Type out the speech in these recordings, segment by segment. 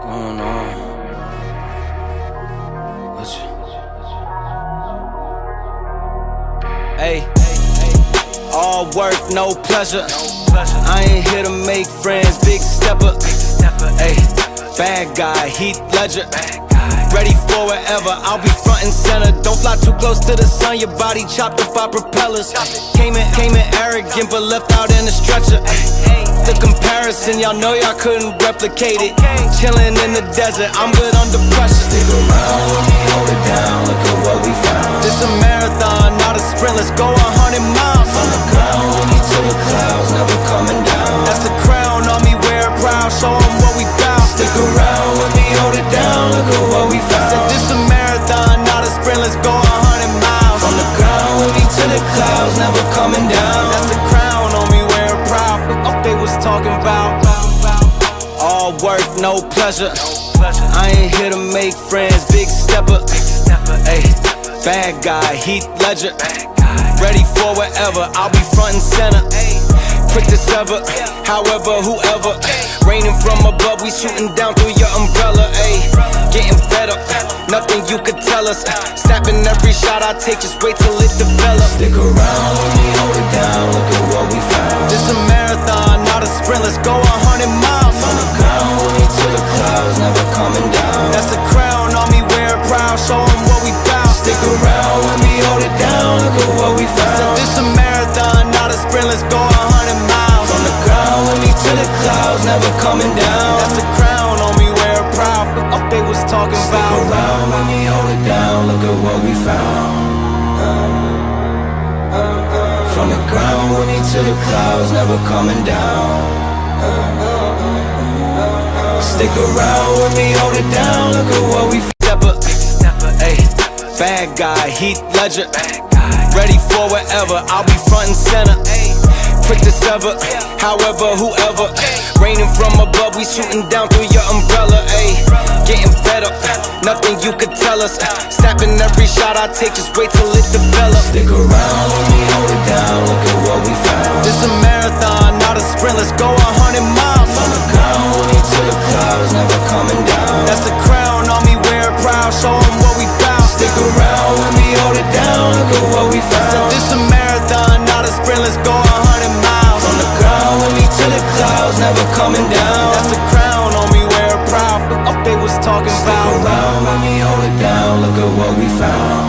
going on? What's Hey, all work, no pleasure. I ain't here to make friends, big stepper. Hey, bad guy, Heath Ledger. Ready for whatever, I'll be front and center. Don't fly too close to the sun, your body chopped up by propellers. Came in arrogant, but left out in a stretcher. The comparison, y'all know y'all couldn't replicate it. Chillin' in the desert, I'm good under pressure. Stick around when we hold it down, look at what we found. This a marathon, not a sprint, let's go 100 miles. From the ground, we need to the clouds, never coming down. That's the crown on me, wear it proud, show 'em what we bout. Stick around when we hold it down, look at what we found. Said this a marathon, not a sprint, let's go 100 miles. From the ground, we need to the clouds, never coming down. That's the crown on me, wear it proud. What they was talking about. All work, no pleasure. I ain't here to make friends, big stepper. Hey, bad guy, Heath Ledger. Ready for whatever, I'll be front and center. Quick to sever, however, whoever. Raining from above, we shooting down through your umbrella. Ayy, getting fed up, nothing you could tell us. Snapping every shot I take, just wait till it develops. Stick around when we hold it down, look at what we found. This a marathon, not a sprint, let's go 100 miles. From the ground, we need to the clouds, never coming down. That's the crown on me, wear it proud, show 'em what we bout. Stick around when we hold it down, look at what we found. This a marathon, not a sprint, let's go 100 miles. From the ground, we need to the clouds, never coming down. That's the crown on me, wear it proud. What they was talking Stick about. around when we hold it down, look at what we found. From the ground, we need to the clouds, never coming down. Stick around when we hold it down, look at what we found. Hey, bad guy, Heath Ledger. Ready for whatever, I'll be front and center. Quick to sever, however, whoever. Raining from above, we shooting down through your umbrella. Ayy, getting fed up, nothing you could tell us. Snapping every shot I take, just wait till it develops. Stick around when we hold it down, look at what we found. This a marathon, not a sprint, let's go 100 miles. From the ground, we need to the clouds, never coming down. That's the crown on me, wear it proud, show 'em what we bout. Stick around when we hold it down, look at what we found. This a marathon, not a sprint, let's go 100 miles. From the ground, we need to the clouds, never coming down. That's the crown on me, wear it proud. What they was talking Stick about. around when we hold it down, look at what we found.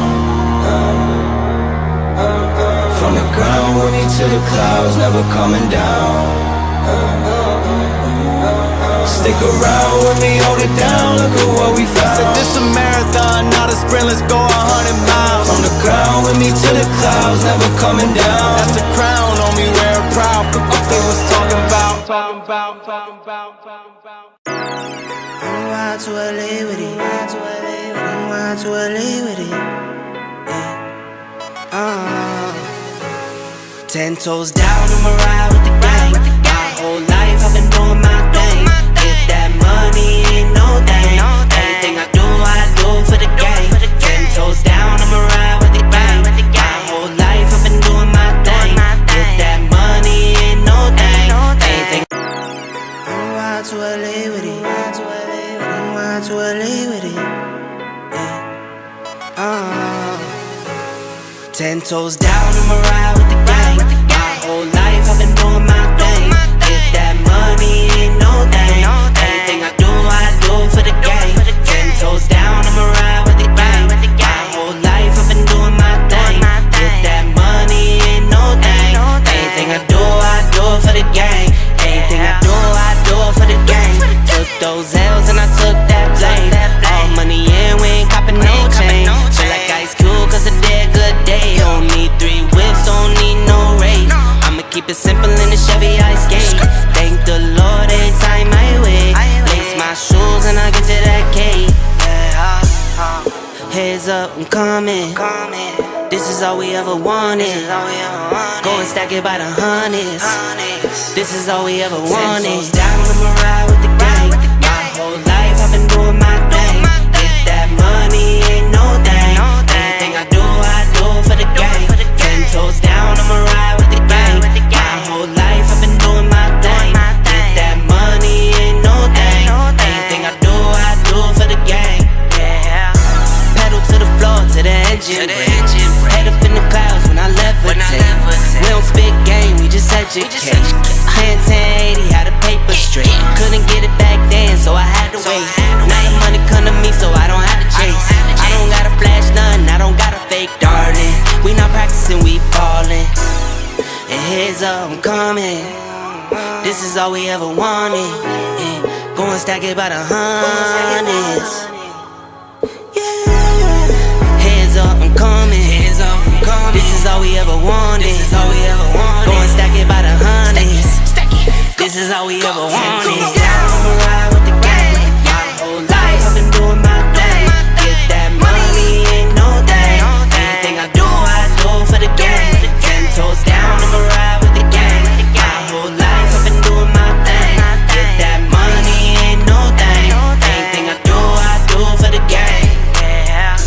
From the ground, we need to the clouds, never coming down. Stick around when we hold it down, look at what we found. Said this a marathon, not a sprint, let's go 100 miles. From the ground, we need to the clouds, never coming down. That's the crown on me, wear it proud. What they was talking about. Ride to LA with it. Ride to LA with it. Yeah. 10 toes down, I'ma ride with the gang. My whole life I've been doing my thing. Get that money, ain't no thing. Anything I do for the gang. 10 toes down, I'ma ride with the gang. My whole life I've been doing my thing. Get that money, ain't no thing. Anything. Ride to LA with it. Ride to LA with it. Yeah. 10 toes down, I'ma ride with the gang. My whole life I've been doing my thing. Get that money, ain't no thing. Anything I do for the gang. 10 toes down, I'ma ride with the gang. My whole life I've been doing my thing. Get that money, ain't no thing. Anything I do for the gang. Anything I do for the gang. Took those L's and I took that blame. All money in, we ain't copping no chain. Feel like Ice Cube cause I did good day. Don't need 3 whips, don't need no race. I'ma keep it simple in the Chevy I skate. Thank the Lord every time I wait. Lace my shoes and I get to that gate. Heads up, I'm coming. This is all we ever wanted. Go and stack it by the hundreds. This is all we ever wanted. 10 toes down, I'ma ride with the gang. My whole life I've been doing my thing. Get that money, ain't no thing. Anything I do for the gang. 10 toes down, I'ma ride with the gang. My whole life I've been doing my thing. Get that money, ain't no thing. Anything I do coming. This is all we ever wanted. Yeah. Go and stack it by the hundreds. Yeah. Heads up, I'm coming. Heads up, I'm coming. This is all we ever wanted. This is all we ever wanted. Go and stack it by the hundreds. This is all we ever wanted. I'ma ride with the gang. My whole life I've been doing my thing. Get that money, ain't no thing. Anything I do for the gang. 10 toes down, I'ma ride with the gang. My whole life I've been doing my thing. Get that money, ain't no thing. Anything I do for the gang. Yeah.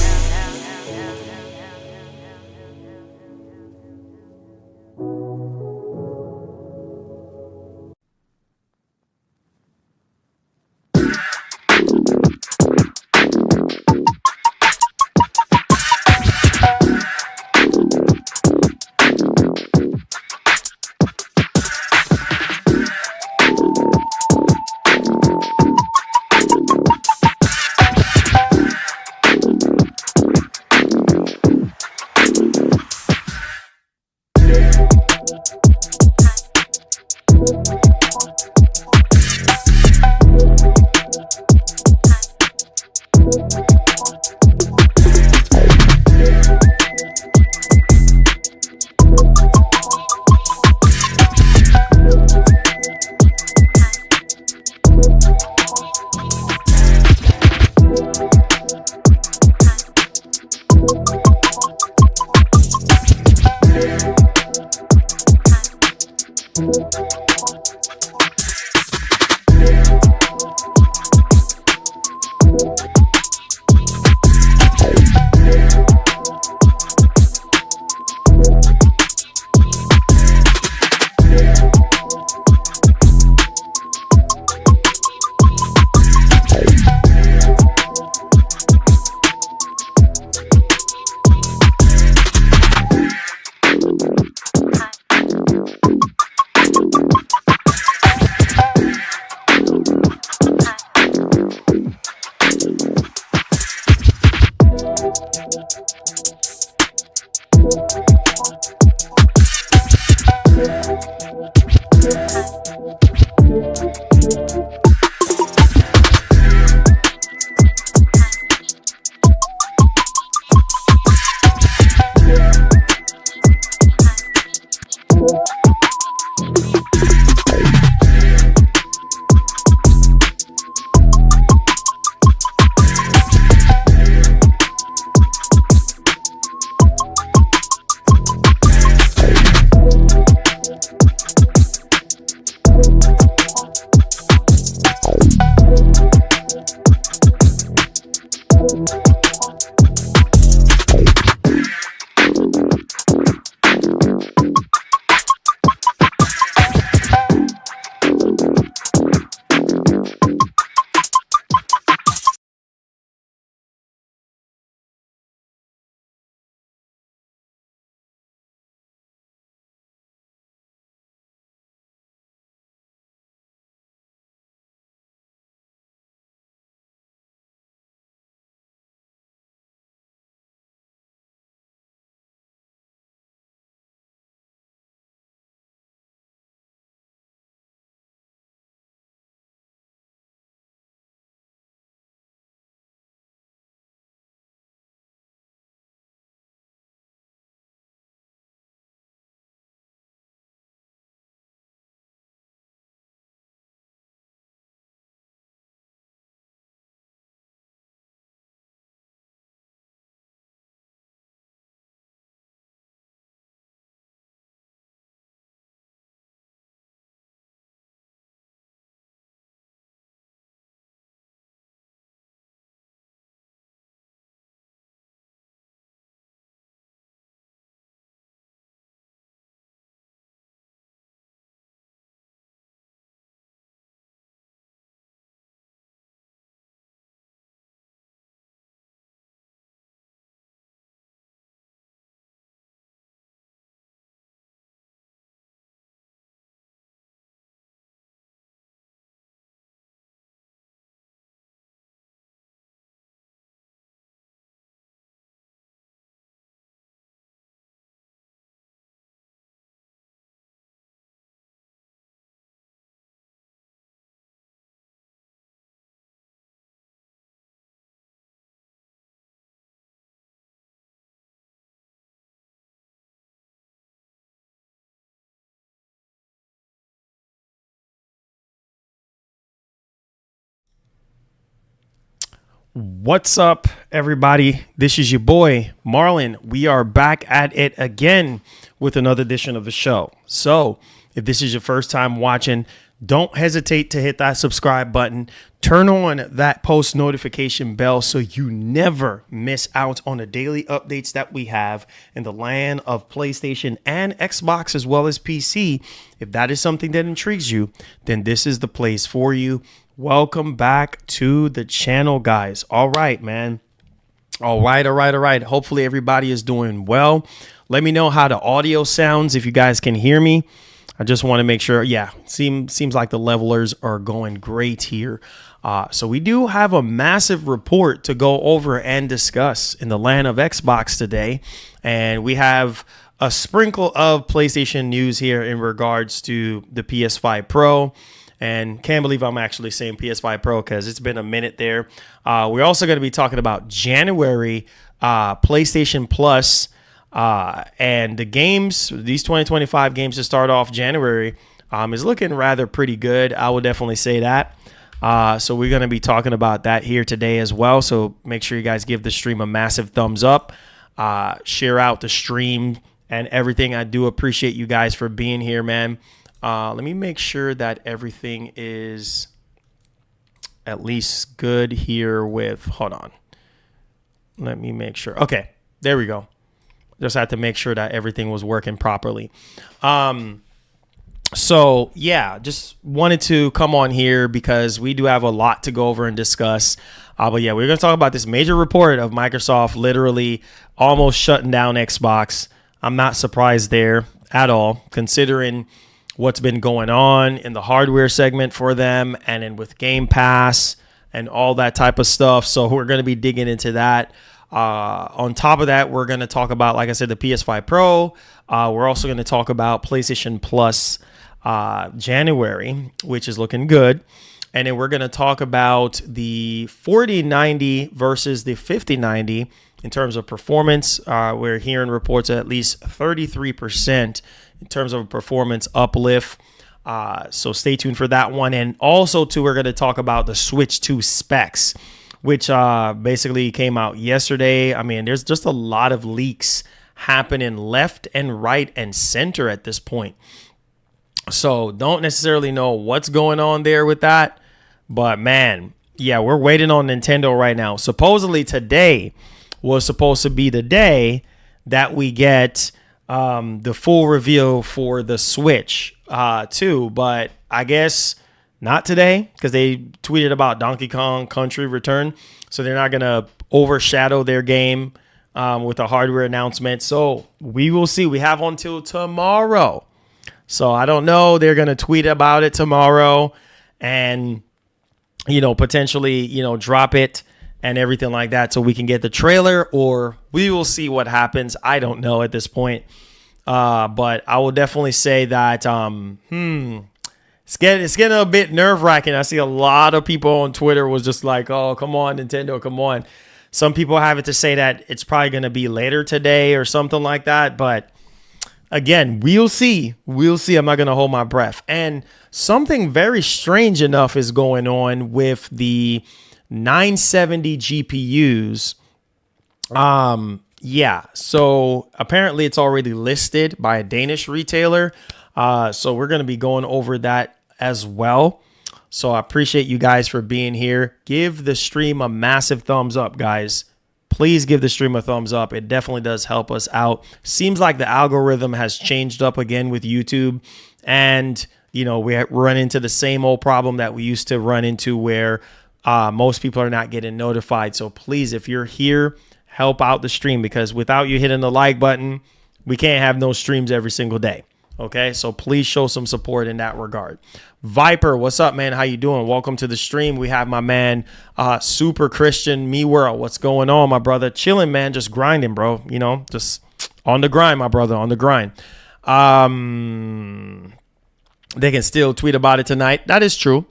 What's up, everybody? This is your boy, Marlon. We are back at it again with another edition of the show. So if this is your first time watching, don't hesitate to hit that subscribe button. Turn on that post notification bell so you never miss out on the daily updates that we have in the land of PlayStation and Xbox as well as PC. If that is something that intrigues you, then this is the place for you. Welcome back to the channel, guys. All right, man. All right. Hopefully everybody is doing well. Let me know how the audio sounds if you guys can hear me. I just want to make sure. Yeah, seems like the levelers are going great here. So we do have a massive report to go over and discuss in the land of Xbox today. And we have a sprinkle of PlayStation news here in regards to the PS5 Pro. And can't believe I'm actually saying PS5 Pro because it's been a minute there. We're also going to be talking about January PlayStation Plus and the games. These 2025 games to start off January is looking rather pretty good. I will definitely say that. So we're going to be talking about that here today as well. So make sure you guys give the stream a massive thumbs up. Share out the stream and everything. I do appreciate you guys for being here, man. Let me make sure that everything is at least good here with, hold on. Let me make sure. Okay, there we go. Just had to make sure that everything was working properly. So yeah, just wanted to come on here because we do have a lot to go over and discuss. But yeah, we're going to talk about this major report of Microsoft literally almost shutting down Xbox. I'm not surprised there at all, considering what's been going on in the hardware segment for them and then with Game Pass and all that type of stuff. So we're going to be digging into that. On top of that, we're going to talk about, like I said, the PS5 Pro. We're also going to talk about PlayStation Plus January, which is looking good. And then we're going to talk about the 4090 versus the 5090 in terms of performance. We're hearing reports at least 33% in terms of performance uplift. So stay tuned for that one. And also, too, we're going to talk about the Switch 2 specs, which basically came out yesterday. I mean, there's just a lot of leaks happening left and right and center at this point. So don't necessarily know what's going on there with that. But, man, yeah, we're waiting on Nintendo right now. Supposedly today was supposed to be the day that we get the full reveal for the Switch 2, but I guess not today because they tweeted about Donkey Kong Country Return, so they're not going to overshadow their game with a hardware announcement. So we will see. We have until tomorrow. So I don't know. They're going to tweet about it tomorrow and, potentially, drop it and everything like that so we can get the trailer, or we will see what happens. I don't know at this point. But I will definitely say that it's getting a bit nerve-wracking. I see a lot of people on Twitter was just like, oh, come on, Nintendo, come on. Some people have it to say that it's probably going to be later today or something like that. But again, we'll see. We'll see. I'm not going to hold my breath. And something very strange enough is going on with the 970 GPUs. Yeah, so apparently it's already listed by a Danish retailer. So we're going to be going over that as well. So I appreciate you guys for being here. Give the stream a massive thumbs up, guys. Please give the stream a thumbs up. It definitely does help us out. Seems like the algorithm has changed up again with YouTube. And, we run into the same old problem that we used to run into where most people are not getting notified. So please, if you're here, help out the stream, because without you hitting the like button, we can't have no streams every single day. Okay, so please show some support in that regard. Viper, what's up, man? How you doing? Welcome to the stream. We have my man, Super Christian Me World. What's going on, my brother? Chilling, man. Just grinding, bro. Just on the grind, my brother. On the grind. They can still tweet about it tonight. That is true.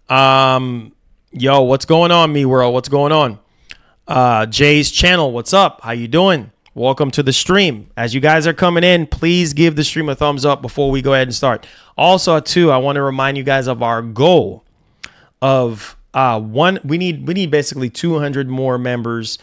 Yo, what's going on, Me World? What's going on? Jay's channel, what's up? How you doing? Welcome to the stream. As you guys are coming in, please give the stream a thumbs up before we go ahead and start. Also, too, I want to remind you guys of our goal of we need basically 200 more members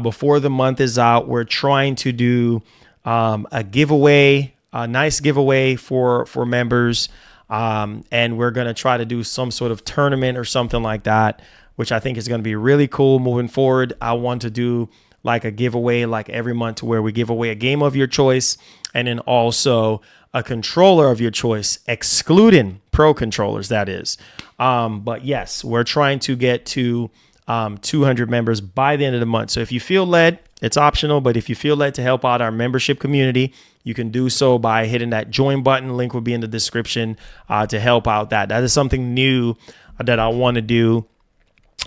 before the month is out. We're trying to do a giveaway, a nice giveaway for members. And we're going to try to do some sort of tournament or something like that, which I think is going to be really cool moving forward. I want to do like a giveaway like every month to where we give away a game of your choice and then also a controller of your choice, excluding pro controllers, that is. But yes, we're trying to get to 200 members by the end of the month. So if you feel led, it's optional, but if you feel led to help out our membership community, you can do so by hitting that join button. Link will be in the description to help out that. That is something new that I want to do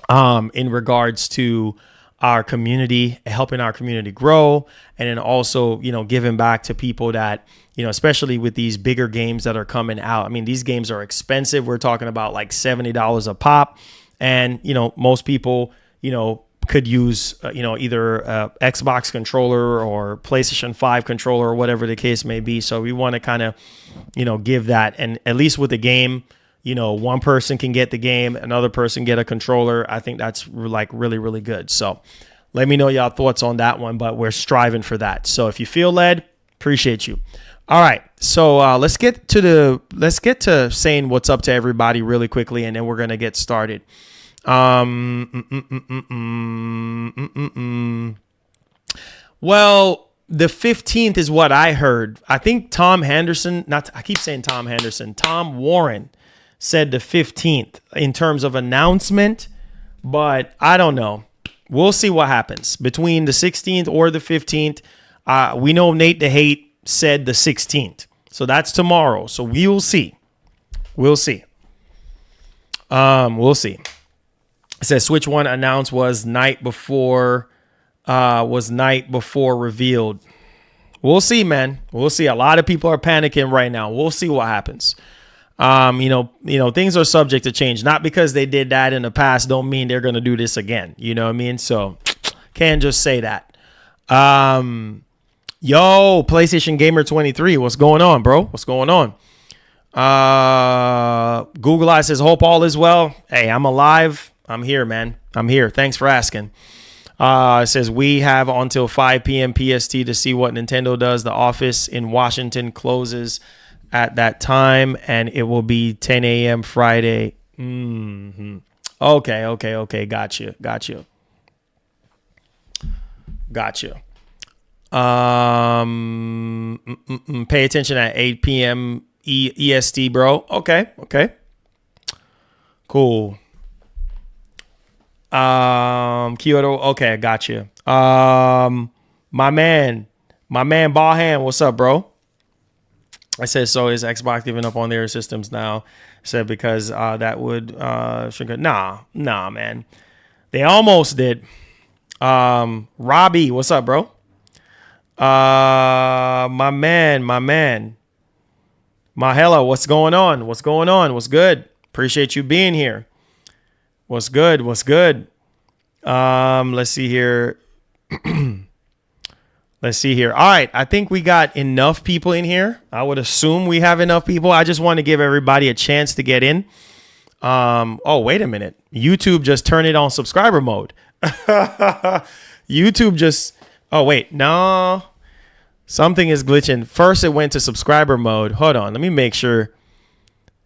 in regards to our community, helping our community grow, and then also, giving back to people that, especially with these bigger games that are coming out. I mean, these games are expensive. We're talking about like $70 a pop. And, most people, could use, either a Xbox controller or PlayStation 5 controller or whatever the case may be. So we want to kind of, give that. And at least with the game, one person can get the game, another person get a controller. I think that's like really, really good. So let me know y'all thoughts on that one, but we're striving for that. So if you feel led, appreciate you. All right. So let's get to saying what's up to everybody really quickly, and then we're going to get started. Well, the 15th is what I heard. I think Tom Warren said the 15th in terms of announcement, but I don't know. We'll see what happens between the 16th or the 15th. We know Nate the Hate said the 16th. So that's tomorrow. So we'll see. We'll see. It says Switch 1 announced was night before revealed. We'll see, man. We'll see. A lot of people are panicking right now. We'll see what happens. Things are subject to change. Not because they did that in the past don't mean they're going to do this again. You know what I mean? So can't just say that. PlayStation Gamer 23, what's going on, bro? What's going on? Google Eye says, hope all is well. Hey, I'm alive. I'm here, man. I'm here. Thanks for asking. It says we have until 5 p.m. PST to see what Nintendo does. The office in Washington closes at that time, and it will be 10 a.m. Friday. Mm-hmm. Okay. Got you. Pay attention at 8 p.m. EST, bro. Okay. Cool. Kyoto. Okay, I got you. My man Ballhand, what's up, bro? I said, so is Xbox giving up on their systems now? I said, because that would nah, man. They almost did. Robbie, what's up, bro? My man. Mahela, what's going on? What's good? Appreciate you being here. What's good? Let's see here. All right. I think we got enough people in here. I would assume we have enough people. I just want to give everybody a chance to get in. Oh, wait a minute. YouTube just turned it on subscriber mode. Oh, wait. No. Something is glitching. First, it went to subscriber mode. Hold on. Let me make sure.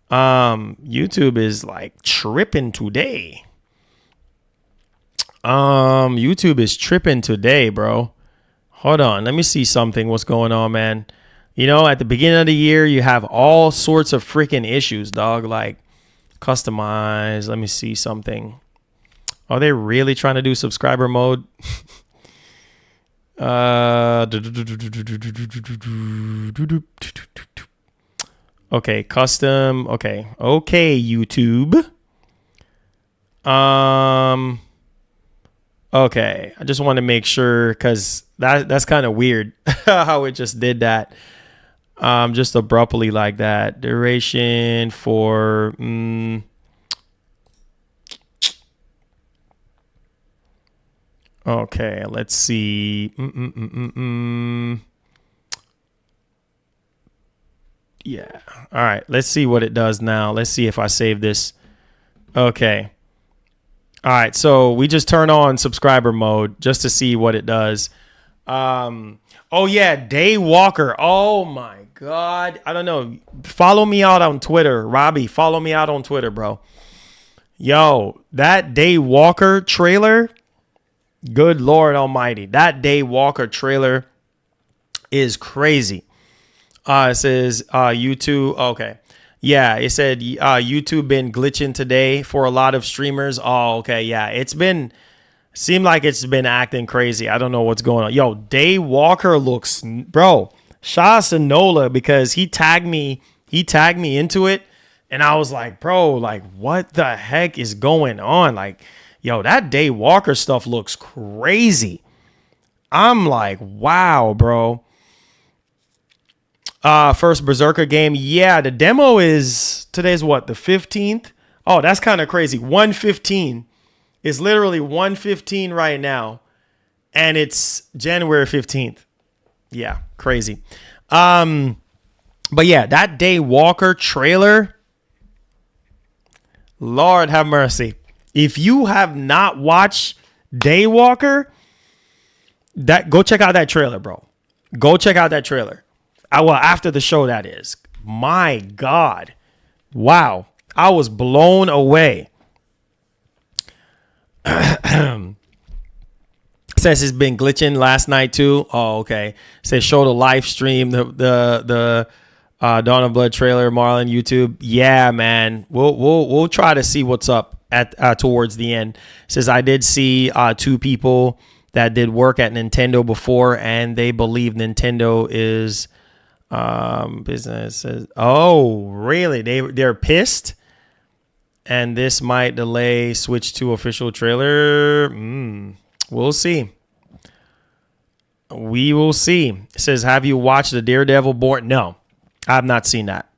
YouTube is like tripping today. YouTube is tripping today, bro. Hold on. Let me see something. What's going on, man? At the beginning of the year, you have all sorts of freaking issues, dog. Like customize. Let me see something. Are they really trying to do subscriber mode? Okay, custom. Okay, YouTube. Okay, I just want to make sure because that's kind of weird how it just did that. Just abruptly like that. Duration for. Okay, let's see. Yeah. All right. Let's see what it does now. Let's see if I save this. Okay. All right, so we just turn on subscriber mode just to see what it does. Oh yeah, Day Walker. Oh my God. I don't know. Follow me out on Twitter. Robbie, follow me out on Twitter, bro. Yo, that Day Walker trailer. Good Lord Almighty. That Day Walker trailer is crazy. It says YouTube. Okay. Yeah, it said YouTube been glitching today for a lot of streamers. Oh, okay. Yeah, seemed like it's been acting crazy. I don't know what's going on. Yo, Day Walker looks, bro. Shout out to Nola because he tagged me into it, and I was like, bro, like what the heck is going on? Like, yo, that Day Walker stuff looks crazy. I'm like, wow, bro. First Berserker game. Yeah, the demo is today's what, the 15th? Oh, that's kind of crazy. 115. It's literally 115 right now. And it's January 15th. Yeah, crazy. But yeah, that Day Walker trailer. Lord have mercy. If you have not watched Day Walker, go check out that trailer, bro. Go check out that trailer. Well, after the show, that is. My God. Wow. I was blown away. Says it's been glitching last night too. Oh, okay. Says show the live stream, the Dawn of Blood trailer, Marlon YouTube. Yeah, man. We'll try to see what's up at towards the end. Says I did see 2 people that did work at Nintendo before, and they believe Nintendo is businesses. Oh, really? They're pissed, and this might delay switch to official trailer. We'll see. We will see. It says, have you watched the Daredevil Born? No, I have not seen that.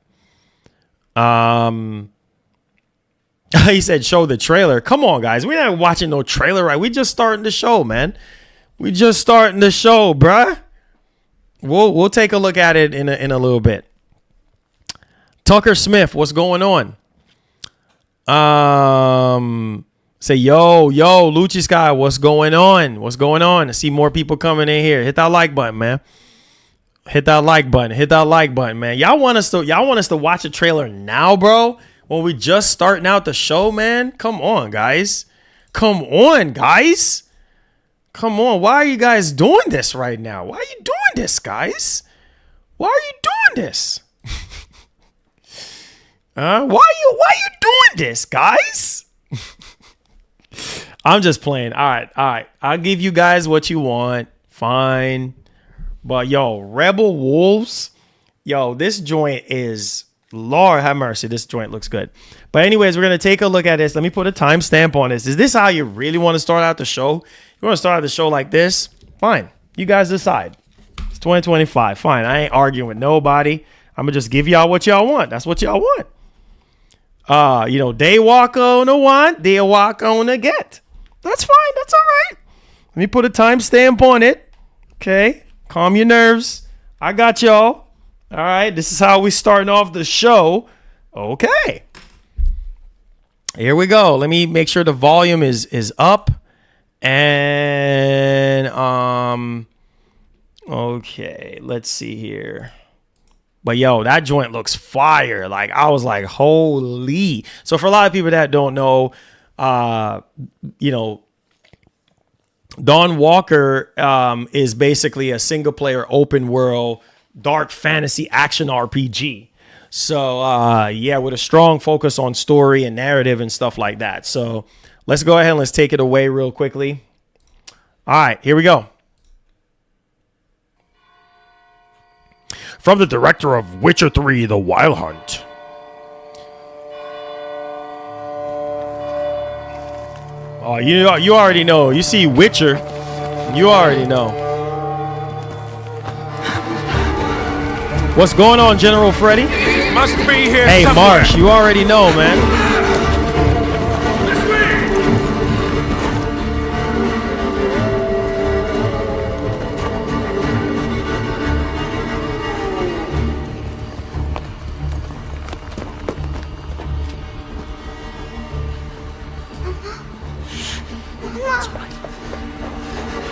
He said, show the trailer. Come on, guys. We're not watching no trailer, right? We just starting the show, man. We just starting the show, bruh. We'll take a look at it in a little bit. Tucker Smith, what's going on? Say yo, Lucci Sky, what's going on? What's going on? I see more people coming in here. Hit that like button, man. Hit that like button, man. Y'all want us to watch a trailer now, bro? When we just starting out the show, man? Come on, guys. Come on. Why are you guys doing this right now? Why are you doing this, guys? Why are you doing this? Why are you doing this, guys? I'm just playing. All right. I'll give you guys what you want. Fine. But yo, Rebel Wolves, yo, this joint is, Lord have mercy, this joint looks good. But anyways, we're going to take a look at this. Let me put a timestamp on this. Is this how you really want to start out the show? You want to start out the show like this? Fine. You guys decide. It's 2025. Fine. I ain't arguing with nobody. I'm going to just give y'all what y'all want. That's what y'all want. They walk on the want, they walk on the get. That's fine. That's all right. Let me put a timestamp on it. Okay. Calm your nerves. I got y'all. All right. This is how we starting off the show. Okay. Here we go. Let me make sure the volume is up. And okay, let's see here. But yo, that joint looks fire. Like I was like, holy. So for a lot of people that don't know, Dawn Walker is basically a single player open world dark fantasy action RPG. So with a strong focus on story and narrative and stuff like that. So let's go ahead and let's take it away real quickly. All right, here we go. From the director of Witcher 3, The Wild Hunt. Oh, you already know. You see Witcher, you already know. What's going on, General Freddy? Must be here Hey, somewhere. Marsh, you already know, man.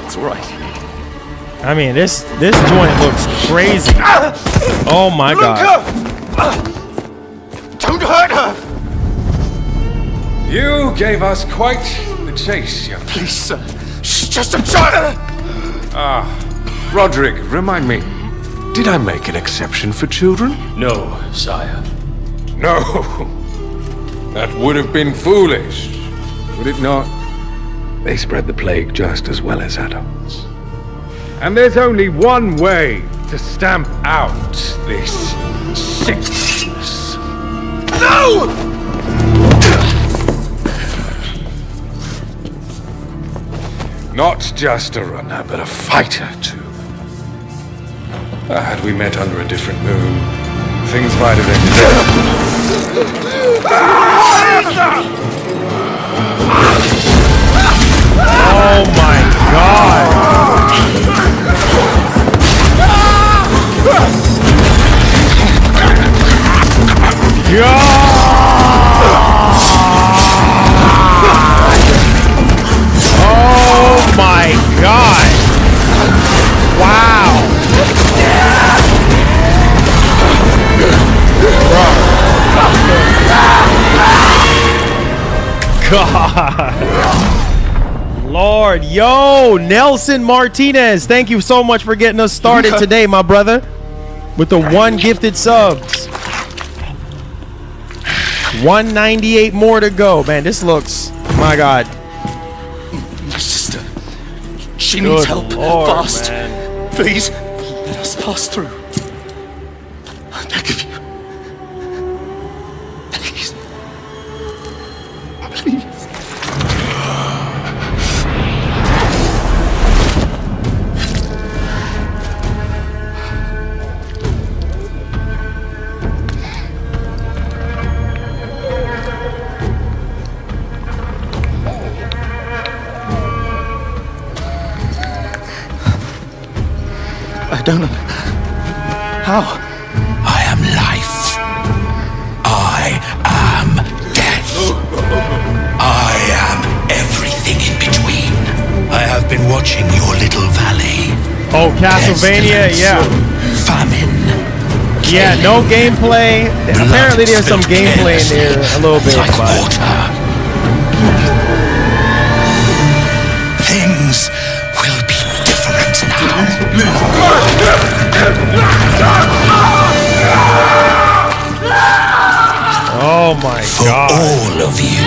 It's all right. I mean, this joint looks crazy. Oh my god. Don't hurt her! You gave us quite the chase, young. Please, sir. She's just a child! Roderick, remind me. Did I make an exception for children? No, sire. No. That would have been foolish. Would it not? They spread the plague just as well as adults. And there's only one way to stamp out this sickness. No! Not just a runner, but a fighter, too. Had we met under a different moon, things might have ended Oh my god. Oh my god. Wow. God. Lord, yo, Nelson Martinez, thank you so much for getting us started today, my brother, with the 1 gifted subs. 198 more to go, man. This looks, my God. My sister. She needs help. Lord, fast. man. Please, let us pass through. I beg of you. Please. Please. I don't know. How? I am life. I am death. I am everything in between. I have been watching your little valley. Oh, Castlevania, yeah. Famine. Yeah, no gameplay. Apparently there's some gameplay in there a little bit, like but water. Things will be different now. oh my For god. all of you.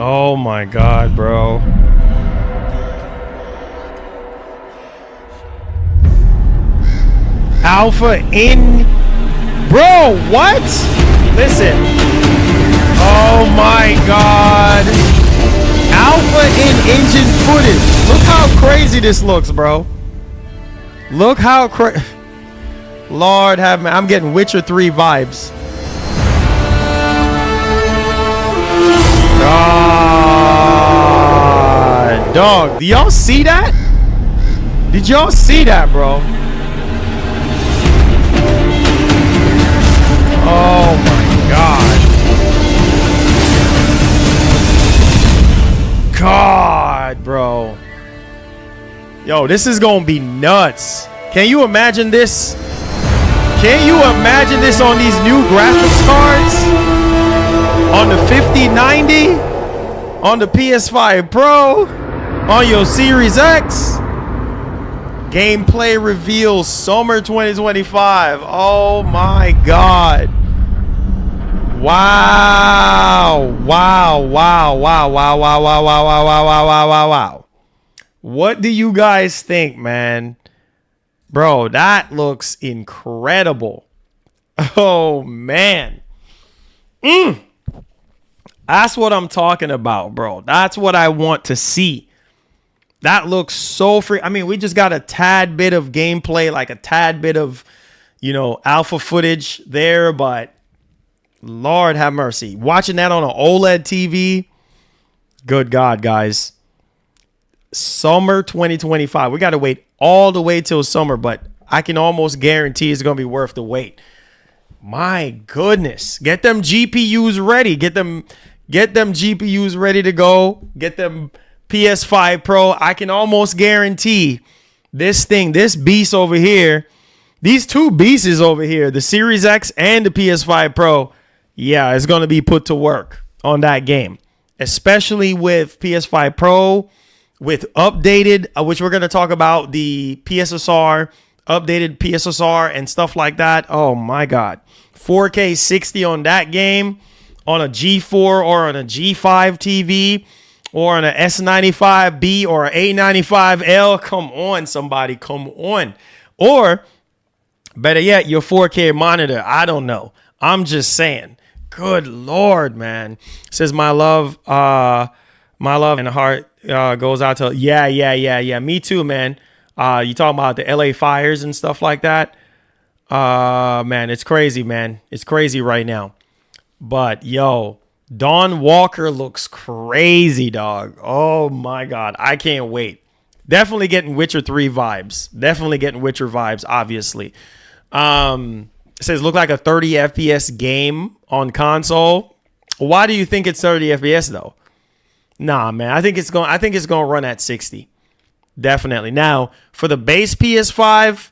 Oh my god, bro. Alpha in, bro, what? Listen. Oh my god. Alpha in engine footage. Look how crazy this looks, bro. Look how crazy. Lord have me. I'm getting Witcher 3 vibes. God. Dog, do y'all see that? Did y'all see that, bro? Oh my god. God, bro. Yo, this is gonna be nuts. Can you imagine this? Can you imagine this on these new graphics cards? On the 5090? On the PS5 Pro? On your Series X? Gameplay reveal summer 2025. Oh my god. Wow. Wow. Wow. Wow. Wow. Wow. Wow. Wow. Wow. Wow. Wow. Wow. Wow. What do you guys think, man? Bro, that looks incredible. Oh man. That's what I'm talking about, bro. That's what I want to see. That looks so free. I mean, we just got a tad bit of gameplay, like a tad bit of, you know, alpha footage there, but Lord have mercy. Watching that on an OLED TV. Good God, guys. Summer 2025. We got to wait all the way till summer, but I can almost guarantee it's going to be worth the wait. My goodness. Get them GPUs ready. Get them Get them GPUs ready to go. Get them PS5 Pro. I can almost guarantee this beast over here, these two beasts over here, the Series X and the PS5 Pro, yeah, it's going to be put to work on that game, especially with PS5 Pro, with updated, which we're going to talk about, the PSSR, updated PSSR and stuff like that. Oh my God. 4K 60 on that game, on a G4 or on a G5 TV or on a S95B or an A95L. Come on, somebody, come on. Or better yet, your 4K monitor. I don't know. I'm just saying. Good Lord, man. Says my love and heart goes out to, yeah. Me too, man. You talking about the LA fires and stuff like that? Man, it's crazy, man. It's crazy right now. But yo, Dawn Walker looks crazy, dog. Oh my God. I can't wait. Definitely getting Witcher 3 vibes. Obviously. It says look like a 30 FPS game on console. Why do you think it's 30 FPS though? Nah, man. I think it's going to run at 60. Definitely. Now, for the base PS5,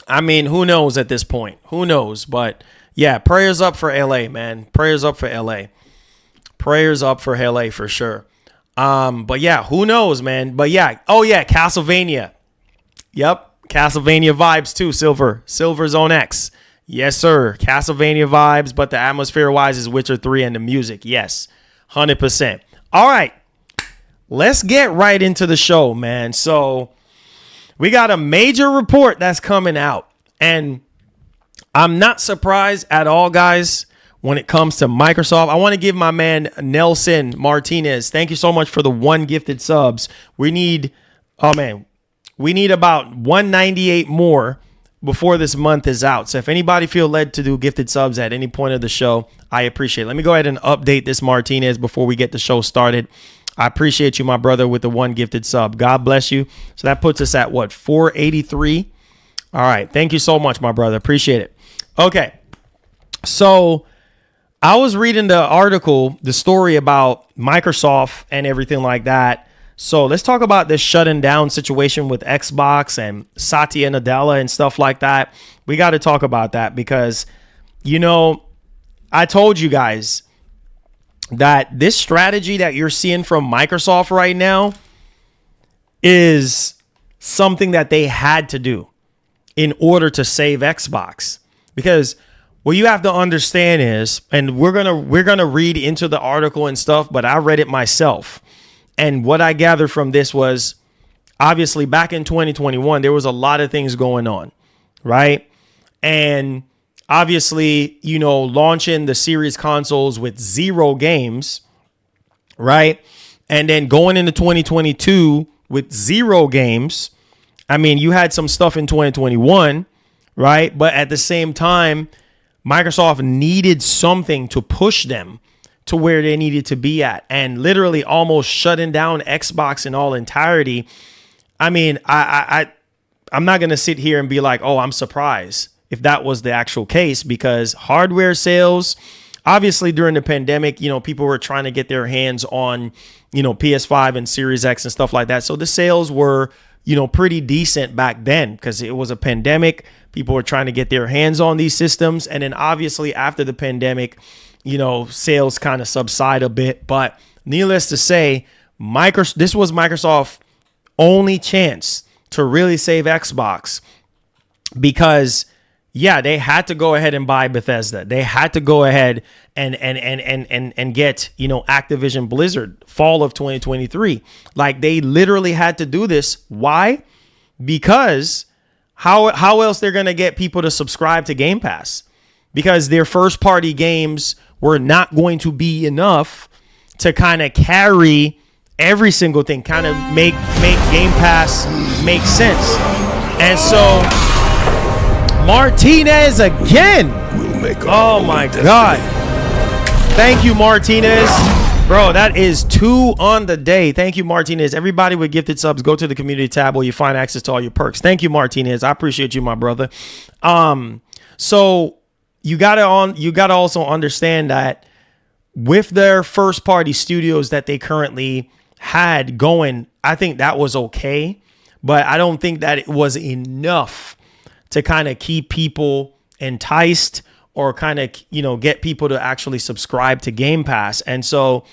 I mean, who knows at this point? Who knows? But yeah, prayers up for LA, man. Prayers up for LA for sure. But yeah, who knows, man? But yeah, oh yeah, Castlevania. Yep, Castlevania vibes too. Silver Zone X. Yes, sir. Castlevania vibes, but the atmosphere wise is Witcher 3 and the music. Yes, 100%. All right, let's get right into the show, man. So we got a major report that's coming out, and I'm not surprised at all, guys, when it comes to Microsoft. I want to give my man Nelson Martinez, thank you so much for the 1 gifted subs. We need about 198 more before this month is out. So if anybody feel led to do gifted subs at any point of the show, I appreciate it. Let me go ahead and update this Martinez before we get the show started. I appreciate you, my brother, with the 1 gifted sub. God bless you. So that puts us at what, 483? All right. Thank you so much, my brother. Appreciate it. Okay. So I was reading the article, the story about Microsoft and everything like that. So let's talk about this shutting down situation with Xbox and Satya Nadella and stuff like that. We got to talk about that because, you know, I told you guys that this strategy that you're seeing from Microsoft right now is something that they had to do in order to save Xbox. Because what you have to understand is, and we're gonna read into the article and stuff, but I read it myself. And what I gathered from this was, obviously back in 2021, there was a lot of things going on, right? And obviously, you know, launching the series consoles with 0 games, right? And then going into 2022 with 0 games. I mean, you had some stuff in 2021, right? But at the same time, Microsoft needed something to push them to where they needed to be at, and literally almost shutting down Xbox in all entirety. I mean, I'm not going to sit here and be like, oh, I'm surprised if that was the actual case, because hardware sales, obviously during the pandemic, you know, people were trying to get their hands on, you know, PS5 and Series X and stuff like that. So the sales were, you know, pretty decent back then because it was a pandemic. People were trying to get their hands on these systems. And then obviously after the pandemic, you know, sales kind of subside a bit. But needless to say, this was Microsoft's only chance to really save Xbox because, yeah, they had to go ahead and buy Bethesda. They had to go ahead and get, you know, Activision Blizzard fall of 2023. Like, they literally had to do this. Why? Because how else they're going to get people to subscribe to Game Pass? Because their first party games were not going to be enough to kind of carry every single thing, kind of make Game Pass make sense. And so Martinez again. Oh my God. Thank you, Martinez. Bro, that is 2 on the day. Thank you, Martinez. Everybody with gifted subs, go to the community tab where you find access to all your perks. Thank you, Martinez. I appreciate you, my brother. So you gotta also understand that with their first party studios that they currently had going, I think that was okay. But I don't think that it was enough to kind of keep people enticed or kind of, get people to actually subscribe to Game Pass. And so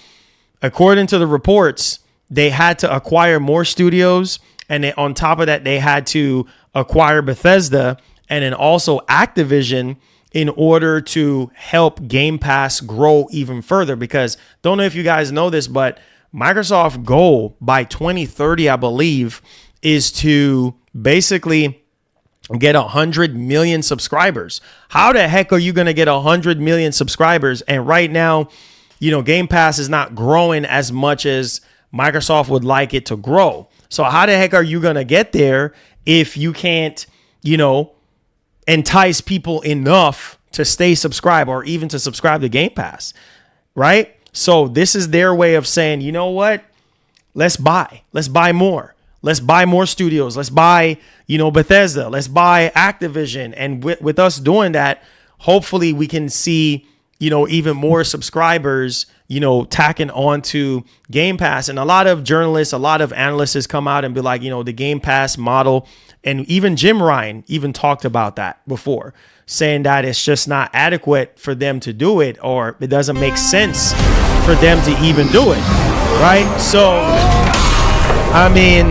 according to the reports, they had to acquire more studios. And then on top of that, they had to acquire Bethesda and then also Activision in order to help Game Pass grow even further. Because don't know if you guys know this, but Microsoft's goal by 2030, I believe, is to basically get 100 million subscribers. How the heck are you going to get 100 million subscribers? And right now, Game Pass is not growing as much as Microsoft would like it to grow. So how the heck are you going to get there if you can't, entice people enough to stay subscribed or even to subscribe to Game Pass, right? So this is their way of saying, you know what? Let's buy more. Let's buy more studios. Let's buy, Bethesda. Let's buy Activision. And with us doing that, hopefully we can see, even more subscribers, tacking onto Game Pass. And a lot of journalists, a lot of analysts come out and be like, the Game Pass model. And even Jim Ryan even talked about that before, saying that it's just not adequate for them to do it, or it doesn't make sense for them to even do it. Right. So, I mean,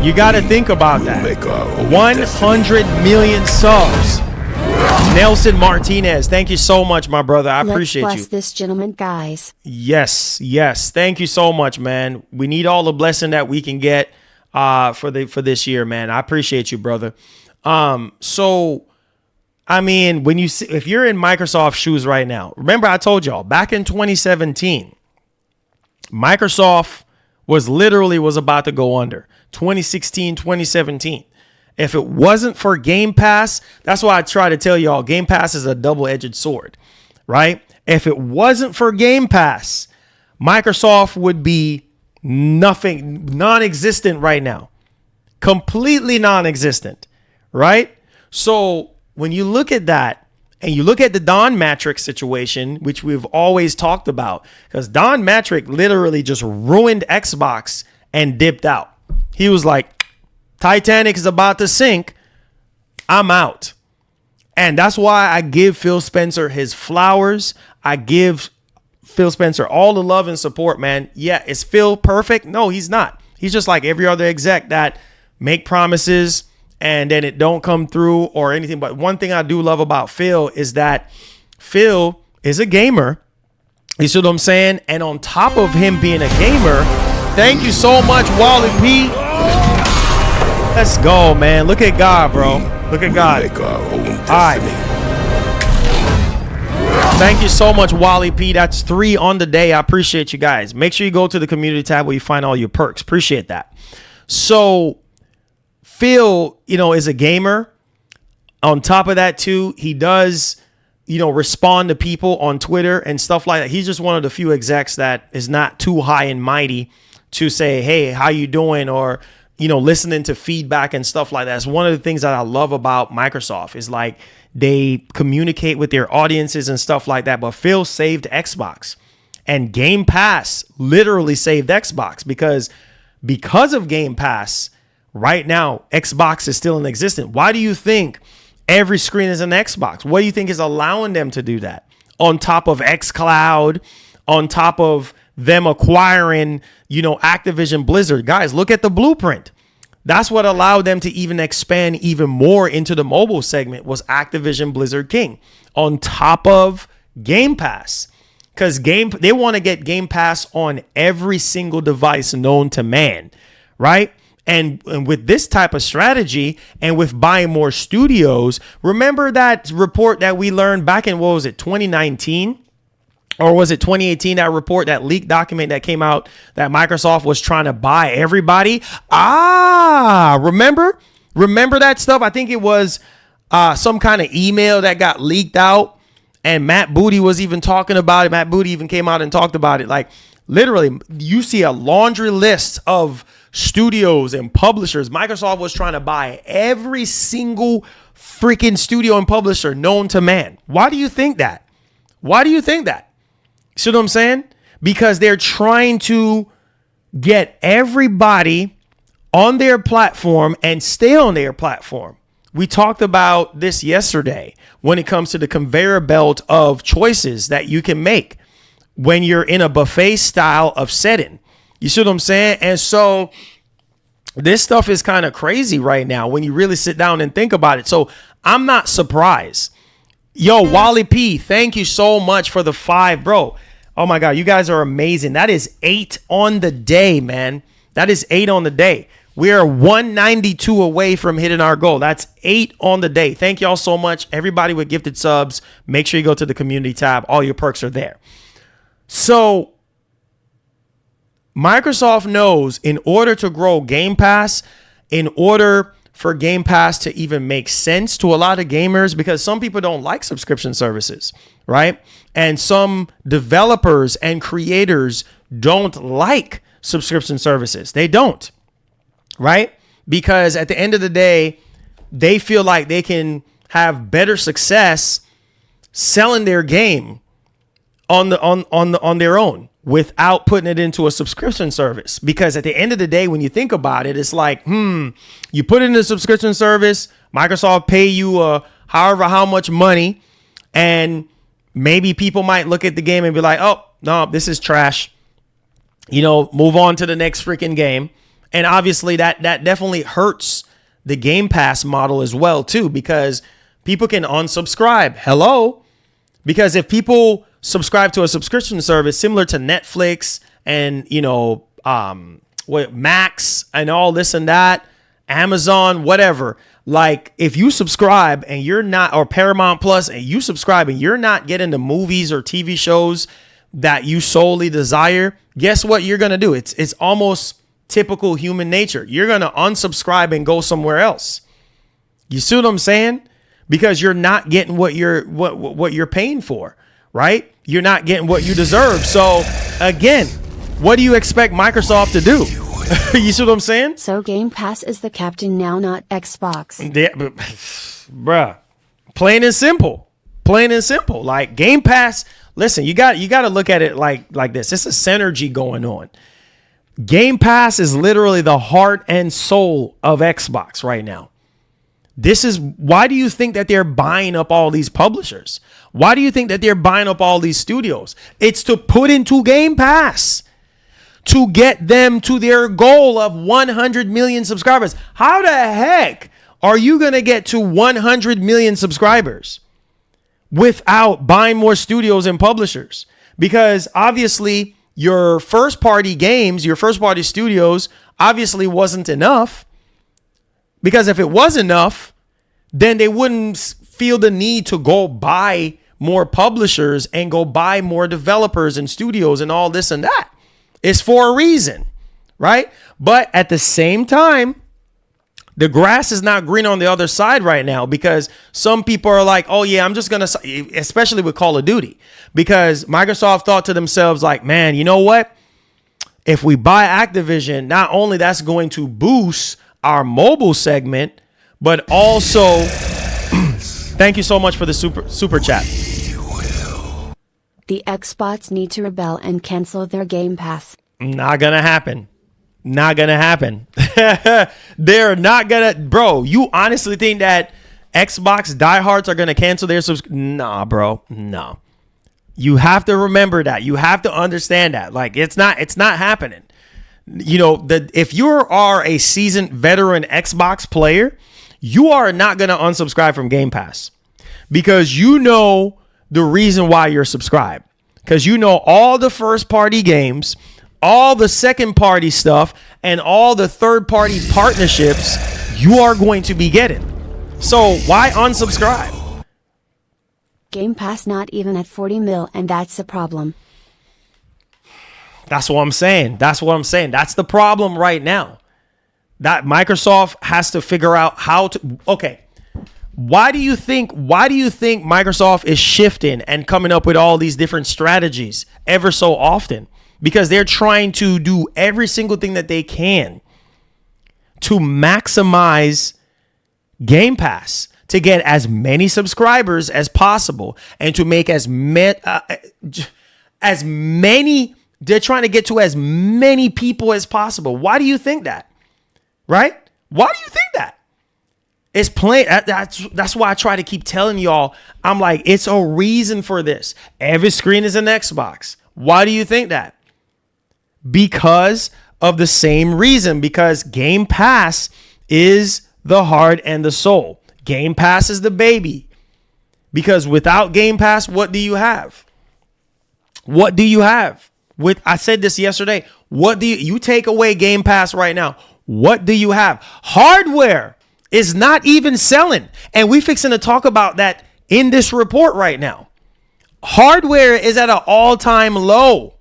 you got to think about that. 100 million subs. Nelson Martinez, thank you so much, my brother. I appreciate Let's you. bless this gentleman, guys. Yes. Thank you so much, man. We need all the blessing that we can get for this year, man. I appreciate you, brother. So, I mean, if you're in Microsoft's shoes right now, remember I told y'all back in 2017, Microsoft was about to go under. 2016, 2017. If it wasn't for Game Pass, that's why I try to tell y'all, Game Pass is a double-edged sword, right? If it wasn't for Game Pass, Microsoft would be nothing, non-existent right now. Completely non-existent, right? So when you look at that and you look at the Don Matrick situation, which we've always talked about, because Don Matrick literally just ruined Xbox and dipped out. He was like, Titanic is about to sink. I'm out. And that's why I give Phil Spencer his flowers. I give Phil Spencer all the love and support, man. Yeah, is Phil perfect? No, he's not. He's just like every other exec that make promises and then it don't come through or anything. But one thing I do love about Phil is that Phil is a gamer. You see what I'm saying? And on top of him being a gamer, thank you so much, Wally P. Let's go, man. Look at God, bro. Look at God. All right. Thank you so much, Wally P. That's 3 on the day. I appreciate you guys. Make sure you go to the community tab where you find all your perks. Appreciate that. So Phil, is a gamer. On top of that, too, he does, respond to people on Twitter and stuff like that. He's just one of the few execs that is not too high and mighty to say, hey, how you doing? Or, listening to feedback and stuff like that. It's one of the things that I love about Microsoft is like they communicate with their audiences and stuff like that. But Phil saved Xbox, and Game Pass literally saved Xbox because of Game Pass right now, Xbox is still in existence. Why do you think every screen is an Xbox? What do you think is allowing them to do that? On top of xCloud, on top of them acquiring, Activision Blizzard. Guys, look at the blueprint. That's what allowed them to even expand even more into the mobile segment was Activision Blizzard King on top of Game Pass. Because they want to get Game Pass on every single device known to man, right? And with this type of strategy and with buying more studios, remember that report that we learned back in, 2019? Or was it 2018, that report, that leaked document that came out that Microsoft was trying to buy everybody? Remember that stuff? I think it was some kind of email that got leaked out and Matt Booty was even talking about it. Matt Booty even came out and talked about it. Like literally, you see a laundry list of studios and publishers. Microsoft was trying to buy every single freaking studio and publisher known to man. Why do you think that? See what I'm saying? Because they're trying to get everybody on their platform and stay on their platform. We talked about this yesterday when it comes to the conveyor belt of choices that you can make when you're in a buffet style of setting. You see what I'm saying? And so this stuff is kind of crazy right now when you really sit down and think about it. So I'm not surprised. Yo, Wally P, thank you so much for the 5, bro. Oh my God, you guys are amazing. That is 8 on the day, man. That is 8 on the day. We are 192 away from hitting our goal. That's 8 on the day. Thank y'all so much. Everybody with gifted subs, make sure you go to the community tab. All your perks are there. So Microsoft knows in order to grow Game Pass, in order for Game Pass to even make sense to a lot of gamers, because some people don't like subscription services, right? And some developers and creators don't like subscription services. They don't, right? Because at the end of the day, they feel like they can have better success selling their game on their own without putting it into a subscription service. Because at the end of the day, when you think about it, it's like, you put it in a subscription service, Microsoft pay you however how much money, and maybe people might look at the game and be like, oh, no, this is trash. Move on to the next freaking game. And obviously that definitely hurts the Game Pass model as well, too, because people can unsubscribe. Hello? Because if people subscribe to a subscription service similar to Netflix and, Max and all this and that, Amazon, whatever, like if you subscribe and you're not, or Paramount Plus, and you subscribe and you're not getting the movies or TV shows that you solely desire, guess what you're going to do? It's almost typical human nature. You're going to unsubscribe and go somewhere else. You see what I'm saying? Because you're not getting what you're paying for, right? You're not getting what you deserve. So again, what do you expect Microsoft to do? You see what I'm saying? So Game Pass is the captain now, not Xbox. Yeah, bruh. Plain and simple. Like Game Pass, listen, you got to look at it like this. It's a synergy going on. Game Pass is literally the heart and soul of Xbox right now. This is why do you think that they're buying up all these publishers? Why do you think that they're buying up all these studios? It's to put into Game Pass to get them to their goal of 100 million subscribers. How the heck are you going to get to 100 million subscribers without buying more studios and publishers? Because obviously your first party games, your first party studios obviously wasn't enough. Because if it was enough, then they wouldn't feel the need to go buy more publishers and go buy more developers and studios and all this and that. It's for a reason, right? But at the same time, the grass is not green on the other side right now, because some people are like, oh yeah, I'm just going to, especially with Call of Duty, because Microsoft thought to themselves like, man, you know what? If we buy Activision, not only that's going to boost our mobile segment, but also thank you so much for the super chat. The Xbox need to rebel and cancel their Game Pass. Not gonna happen. They're not gonna, bro. You honestly think that Xbox diehards are gonna cancel their Nah, bro. No. You have to remember that. You have to understand that. Like it's not happening. If you are a seasoned veteran Xbox player, you are not going to unsubscribe from Game Pass, because you know the reason why you're subscribed, because you know all the first party games, all the second party stuff, and all the third party partnerships you are going to be getting. So why unsubscribe? Game Pass not even at 40 mil, and that's the problem. That's what I'm saying. That's the problem right now. That Microsoft has to figure out how to. Okay. Why do you think Microsoft is shifting and coming up with all these different strategies ever so often? Because they're trying to do every single thing that they can to maximize Game Pass, to get as many subscribers as possible, and to make as they're trying to get to as many people as possible. Why do you think that? Right? Why do you think that? It's plain. That's why I try to keep telling y'all. I'm like, it's a reason for this. Every screen is an Xbox. Why do you think that? Because of the same reason. Because Game Pass is the heart and the soul. Game Pass is the baby. Because without Game Pass, what do you have? What do you have? I said this yesterday. What do you take away Game Pass right now? What do you have? Hardware is not even selling. And we fixing to talk about that in this report right now. Hardware is at an all-time low.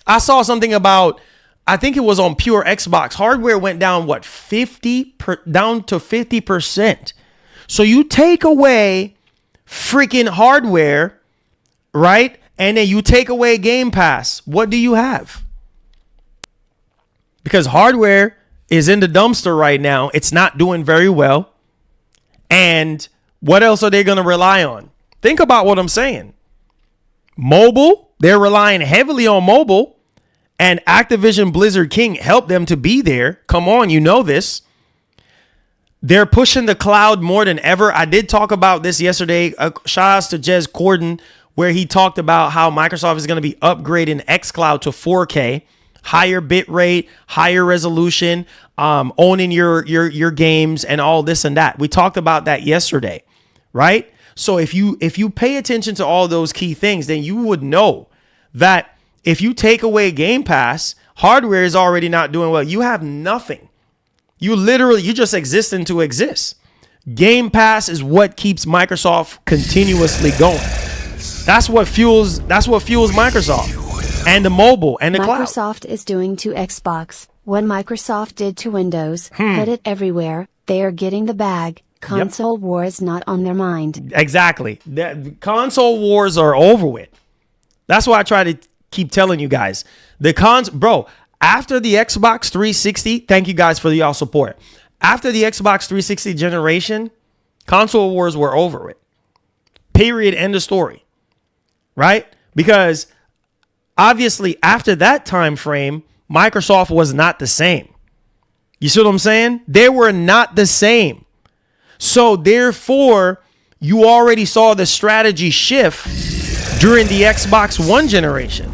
I saw something about, I think it was on Pure Xbox. Hardware went down, down to 50%. So you take away freaking hardware, right? And then you take away Game Pass. What do you have? Because hardware is in the dumpster right now. It's not doing very well. And what else are they going to rely on? Think about what I'm saying. Mobile, they're relying heavily on mobile. And Activision Blizzard King helped them to be there. Come on, you know this. They're pushing the cloud more than ever. I did talk about this yesterday. Shout outs to Jez Corden, where he talked about how Microsoft is going to be upgrading xCloud to 4K, higher bit rate, higher resolution, owning your games and all this and that. We talked about that yesterday, right? So if you pay attention to all those key things, then you would know that if you take away Game Pass, hardware is already not doing well. You have nothing. You just existing to exist. Game Pass is what keeps Microsoft continuously going. That's what fuels Microsoft and the mobile and the cloud. Microsoft is doing to Xbox what Microsoft did to Windows. Put it everywhere. They are getting the bag. Console war is not on their mind. Exactly. The console wars are over with. That's why I try to keep telling you guys. After the Xbox 360, thank you guys for y'all support. After the Xbox 360 generation, console wars were over with. Period. End of story. Right? Because obviously after that time frame, Microsoft was not the same. You see what I'm saying? They were not the same. So therefore, you already saw the strategy shift during the Xbox One generation.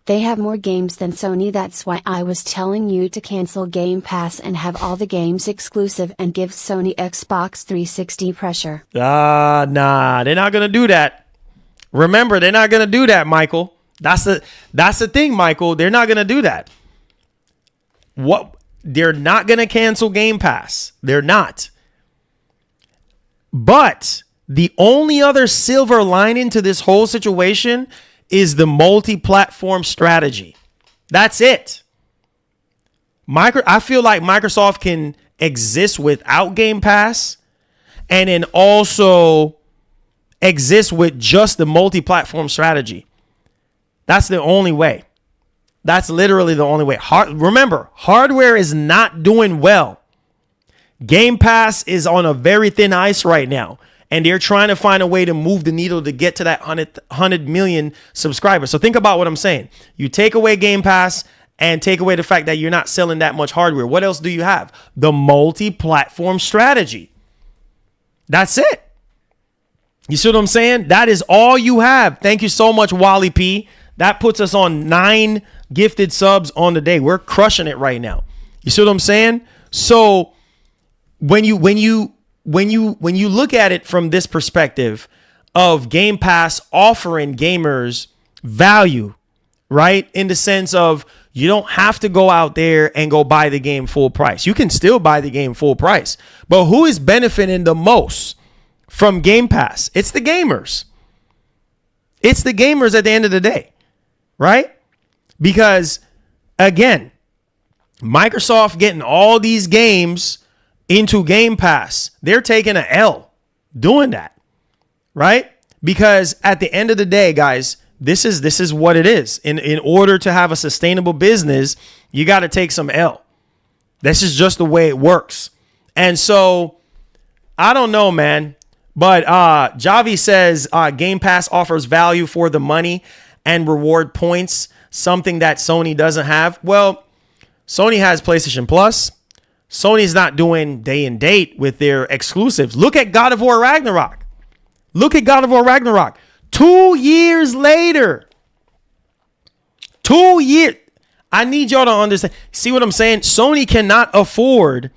They have more games than Sony. That's why I was telling you to cancel Game Pass and have all the games exclusive and give Sony Xbox 360 pressure. Nah, they're not going to do that. Remember, they're not going to do that, Michael. That's the thing, Michael. They're not going to do that. They're not going to cancel Game Pass. They're not. But the only other silver lining to this whole situation is the multi-platform strategy. That's it. I feel like Microsoft can exist without Game Pass and then also exist with just the multi-platform strategy. That's the only way. That's literally the only way. Remember, hardware is not doing well. Game Pass is on a very thin ice right now. And they're trying to find a way to move the needle to get to that 100 million subscribers. So think about what I'm saying. You take away Game Pass and take away the fact that you're not selling that much hardware. What else do you have? The multi-platform strategy. That's it. You see what I'm saying? That is all you have. Thank you so much, Wally P. That puts us on 9 gifted subs on the day. We're crushing it right now. You see what I'm saying? So when you look at it from this perspective of Game Pass offering gamers value, right? In the sense of you don't have to go out there and go buy the game full price. You can still buy the game full price. But who is benefiting the most from Game Pass? It's the gamers. It's the gamers at the end of the day, right? Because, again, Microsoft getting all these games into Game Pass, they're taking an L doing that, right? Because at the end of the day, guys, this is what it is. In order to have a sustainable business, you got to take some L. This is just the way it works. And so I don't know, man. But Javi says Game Pass offers value for the money and reward points, something that Sony doesn't have. Well, Sony has PlayStation Plus. Sony's not doing day and date with their exclusives. Look at God of War Ragnarok. 2 years later. 2 years. I need y'all to understand. See what I'm saying? Sony cannot afford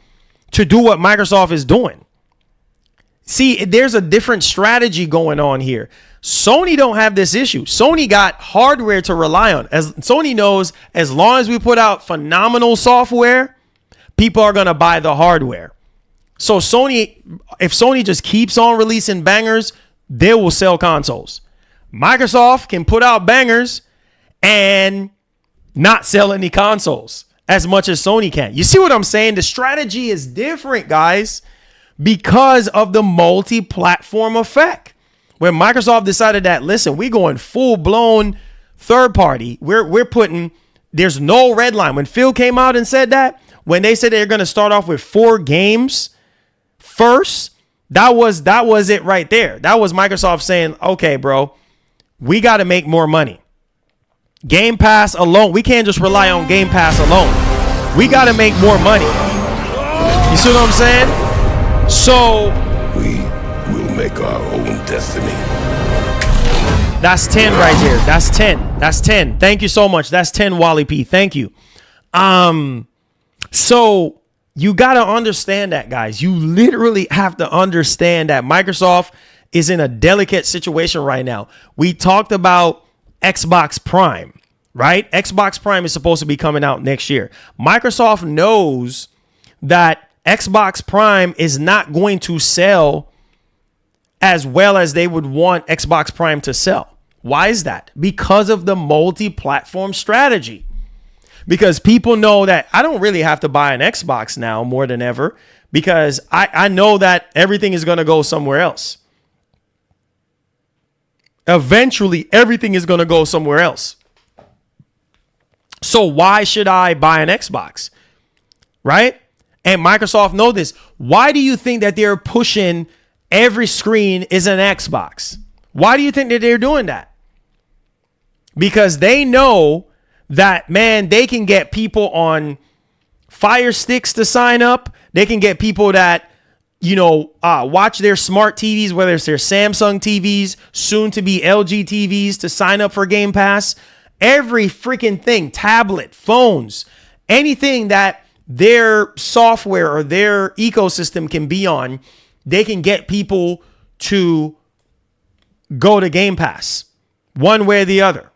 to do what Microsoft is doing. See, there's a different strategy going on here. Sony don't have this issue. Sony got hardware to rely on. As Sony knows, as long as we put out phenomenal software, people are going to buy the hardware. So Sony, if Sony just keeps on releasing bangers, they will sell consoles. Microsoft can put out bangers and not sell any consoles as much as Sony can. You see what I'm saying? The strategy is different, guys, because of the multi-platform effect. When Microsoft decided that, listen, we're going full-blown third party. We're putting, there's no red line. When Phil came out and said that, when they said they're going to start off with 4 games first, that was it right there. That was Microsoft saying, okay, bro, we got to make more money. Game Pass alone, we can't just rely on Game Pass alone. We got to make more money. You see what I'm saying? So we will make our own destiny. That's 10 right there. That's 10. That's 10. Thank you so much. That's 10, Wally P. Thank you. So you got to understand that, guys. You literally have to understand that Microsoft is in a delicate situation right now. We talked about Xbox Prime, right? Xbox Prime is supposed to be coming out next year. Microsoft knows that Xbox Prime is not going to sell as well as they would want Xbox Prime to sell. Why is that? Because of the multi-platform strategy. Because people know that I don't really have to buy an Xbox now more than ever, because I know that everything is going to go somewhere else. Eventually, everything is going to go somewhere else. So why should I buy an Xbox? Right? And Microsoft know this. Why do you think that they're pushing every screen is an Xbox? Why do you think that they're doing that? Because they know that, man, they can get people on Fire Sticks to sign up. They can get people that, watch their smart TVs, whether it's their Samsung TVs, soon to be LG TVs, to sign up for Game Pass. Every freaking thing, tablet, phones, anything that their software or their ecosystem can be on, they can get people to go to Game Pass one way or the other.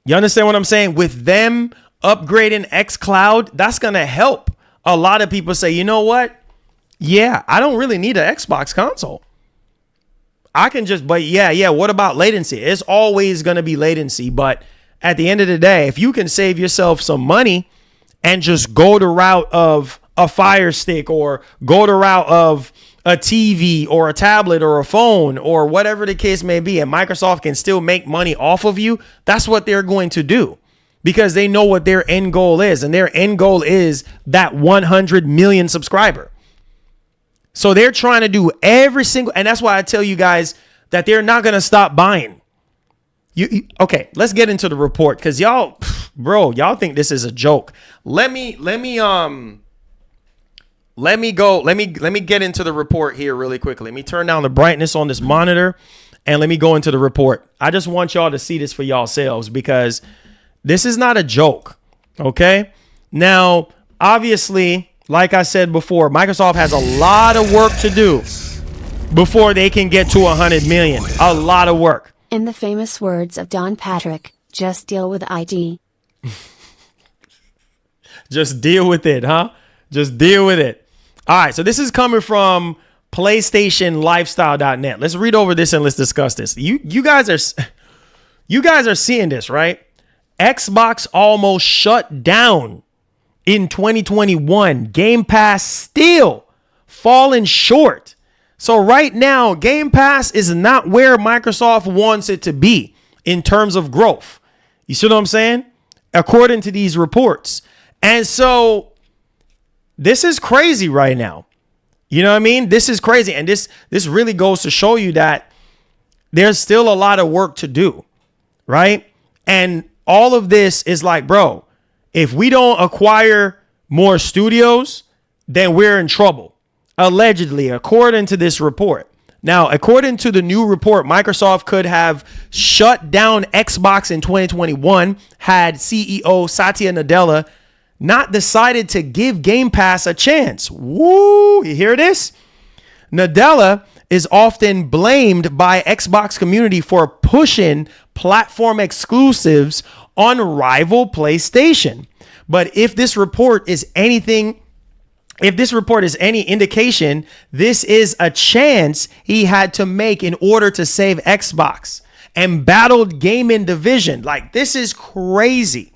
You understand what I'm saying? With them upgrading xCloud, that's going to help a lot of people say, you know what? Yeah, I don't really need an Xbox console. I can just, but yeah, what about latency? It's always going to be latency. But at the end of the day, if you can save yourself some money and just go the route of a Fire Stick, or go the route of a TV or a tablet or a phone or whatever the case may be, and Microsoft can still make money off of you, that's what they're going to do, because they know what their end goal is. And their end goal is that 100 million subscriber. So they're trying to do every single, and that's why I tell you guys that they're not going to stop buying. Okay, let's get into the report, because y'all think this is a joke. Let me get into the report here really quickly. Let me turn down the brightness on this monitor and let me go into the report. I just want y'all to see this for yourselves, because this is not a joke. Okay. Now, obviously, like I said before, Microsoft has a lot of work to do before they can get to 100 million. A lot of work. In the famous words of Don Patrick, just deal with IT. Just deal with it, huh? Just deal with it. All right, so this is coming from PlayStationLifestyle.net. Let's read over this and let's discuss this. You guys are seeing this, right? Xbox almost shut down in 2021. Game Pass still falling short. So right now, Game Pass is not where Microsoft wants it to be in terms of growth. You see what I'm saying? According to these reports. And so this is crazy right now. You know what I mean? This is crazy. And this really goes to show you that there's still a lot of work to do, right? And all of this is like, bro, if we don't acquire more studios, then we're in trouble. Allegedly, according to this report. Now, according to the new report, Microsoft could have shut down Xbox in 2021 had CEO Satya Nadella not decided to give Game Pass a chance. Woo! You hear this? Nadella is often blamed by Xbox community for pushing platform exclusives on rival PlayStation. But if this report is any indication, this is a chance he had to make in order to save Xbox and battled gaming division. Like, this is crazy.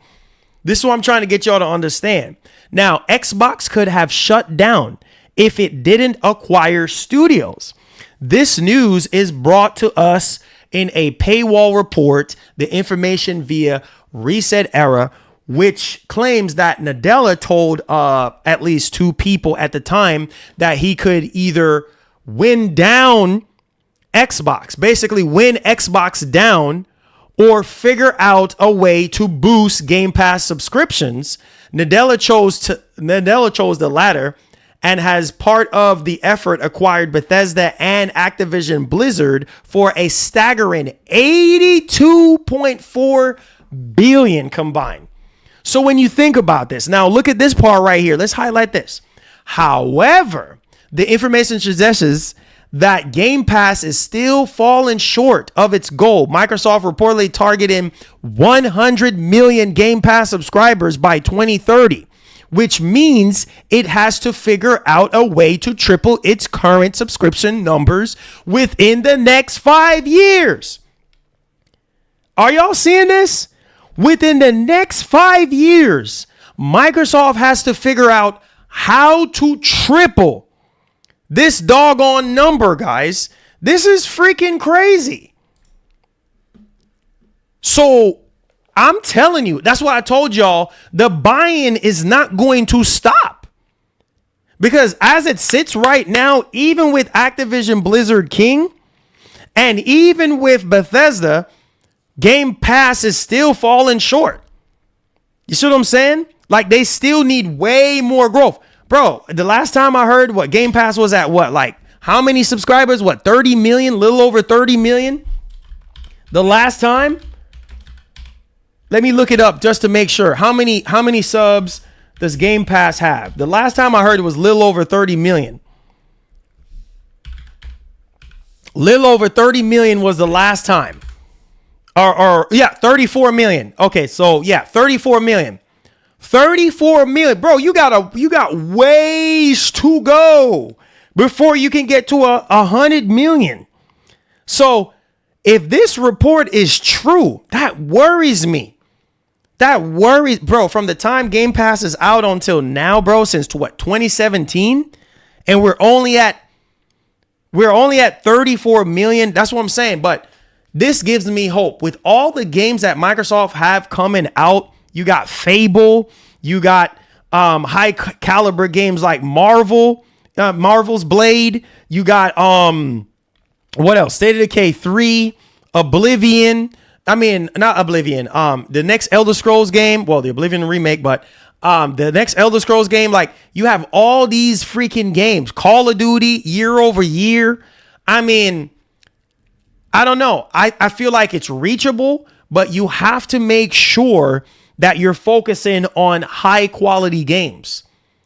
This is what I'm trying to get y'all to understand. Now, Xbox could have shut down if it didn't acquire studios. This news is brought to us in a paywall report, the information via Reset Era, which claims that Nadella told at least two people at the time that he could either win down Xbox, basically win Xbox down, or figure out a way to boost Game Pass subscriptions. Nadella chose the latter and has part of the effort acquired Bethesda and Activision Blizzard for a staggering $82.4 billion combined. So when you think about this, now look at this part right here. Let's highlight this. However, the information suggests that Game Pass is still falling short of its goal. Microsoft reportedly targeting 100 million Game Pass subscribers by 2030, which means it has to figure out a way to triple its current subscription numbers within the next 5 years. Are y'all seeing this? Within the next 5 years, Microsoft has to figure out how to triple this doggone number, guys. This is freaking crazy. So I'm telling you, that's why I told y'all the buy-in is not going to stop. Because as it sits right now, even with Activision Blizzard King and even with Bethesda, Game Pass is still falling short. You see what I'm saying? Like, they still need way more growth. Bro, the last time I heard what Game Pass was at, what, like how many subscribers? What, 30 million, little over 30 million? The last time? Let me look it up just to make sure. How many subs does Game Pass have? The last time I heard it was little over 30 million. Little over 30 million was the last time. Or 34 million. Okay, so yeah, 34 million. 34 million. Bro, you got ways to go before you can get to 100 million. So if this report is true, that worries me. That worries, bro, from the time Game Pass is out until now, bro, since what, 2017? And we're only at 34 million. That's what I'm saying. But this gives me hope. With all the games that Microsoft have coming out, you got Fable, you got high caliber games like Marvel's Blade, you got what else? State of Decay 3, Oblivion. I mean, not Oblivion. The next Elder Scrolls game, well, the Oblivion remake, but the next Elder Scrolls game, like, you have all these freaking games, Call of Duty year over year. I mean, I don't know. I feel like it's reachable, but you have to make sure that you're focusing on high quality games.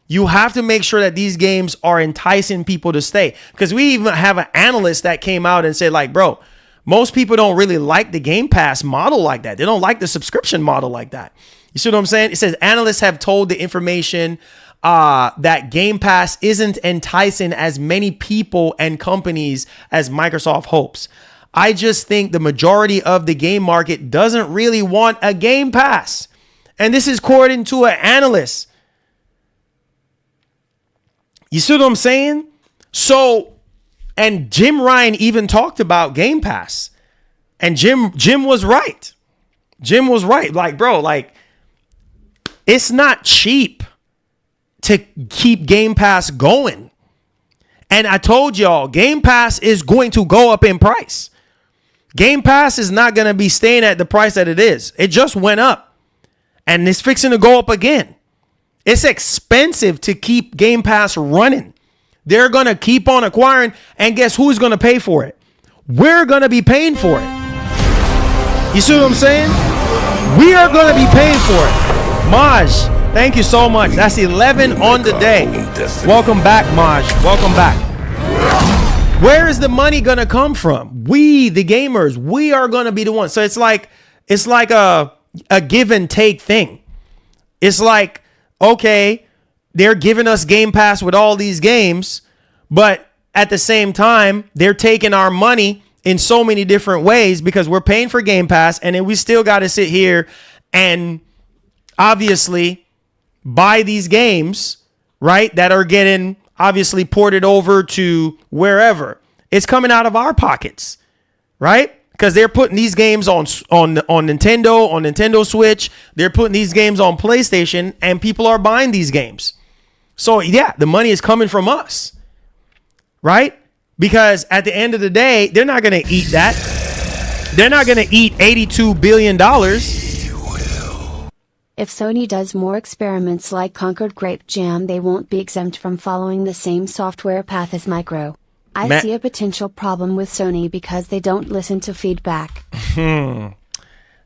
You have to make sure that these games are enticing people to stay. Because we even have an analyst that came out and said, like, bro, most people don't really like the Game Pass model like that. They don't like the subscription model like that. You see what I'm saying? It says analysts have told the information that Game Pass isn't enticing as many people and companies as Microsoft hopes. I just think the majority of the game market doesn't really want a Game Pass. And this is according to an analyst. You see what I'm saying? So, and Jim Ryan even talked about Game Pass. And Jim was right. Jim was right. Like, bro, like, it's not cheap to keep Game Pass going. And I told y'all, Game Pass is going to go up in price. Game Pass is not going to be staying at the price that it is. It just went up. And it's fixing to go up again. It's expensive to keep Game Pass running. They're going to keep on acquiring. And guess who's going to pay for it? We're going to be paying for it. You see what I'm saying? We are going to be paying for it. Maj, thank you so much. That's 11 on the day. Welcome back, Maj. Welcome back. Where is the money going to come from? We, the gamers, we are going to be the ones. So it's like a give and take thing. It's like, okay, they're giving us Game Pass with all these games, but at the same time, they're taking our money in so many different ways because we're paying for Game Pass, and then we still got to sit here and obviously buy these games, right, that are getting obviously ported over to wherever. It's coming out of our pockets, right? Because they're putting these games on Nintendo Switch. They're putting these games on PlayStation, and people are buying these games. So yeah, the money is coming from us, right? Because at the end of the day, they're not going to eat that. They're not going to eat $82 billion. If Sony does more experiments like Concord Grape Jam, they won't be exempt from following the same software path as Micro. I see a potential problem with Sony because they don't listen to feedback.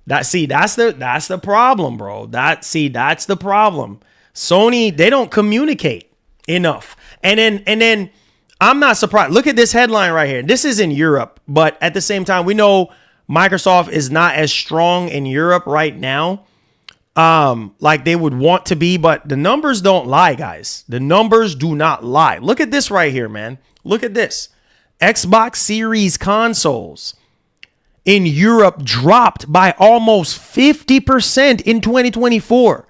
That's the problem, bro. That's the problem. Sony, they don't communicate enough. And then I'm not surprised. Look at this headline right here. This is in Europe, but at the same time, we know Microsoft is not as strong in Europe right now, like they would want to be, but the numbers don't lie, guys. The numbers do not lie. Look at this right here, man. Look at this. Xbox Series consoles in Europe dropped by almost 50% in 2024.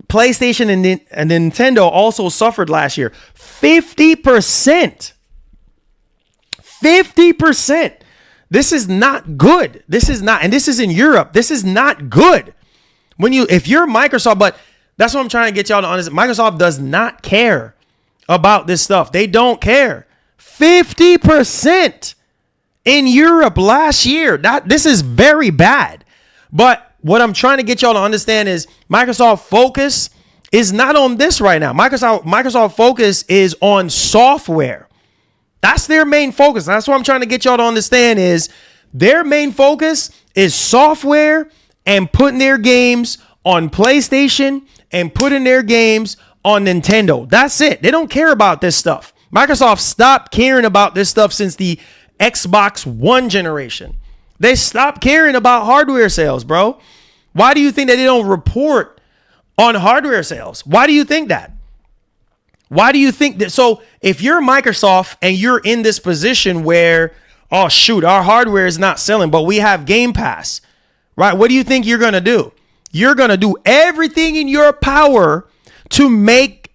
PlayStation and Nintendo also suffered last year. 50%. 50%. This is not good. This is not, and this is in Europe. This is not good. If you're Microsoft, but that's what I'm trying to get y'all to understand. Microsoft does not care about this stuff. They don't care. 50% in Europe last year. This is very bad. But what I'm trying to get y'all to understand is Microsoft focus is not on this right now. Microsoft focus is on software. That's their main focus. That's what I'm trying to get y'all to understand is their main focus is software and putting their games on PlayStation and putting their games on Nintendo. That's it. They don't care about this stuff. Microsoft stopped caring about this stuff since the Xbox One generation. They stopped caring about hardware sales, bro. Why do you think that they don't report on hardware sales? Why do you think that? Why do you think that? So if you're Microsoft and you're in this position where, oh, shoot, our hardware is not selling, but we have Game Pass, right? What do you think you're going to do? You're going to do everything in your power to make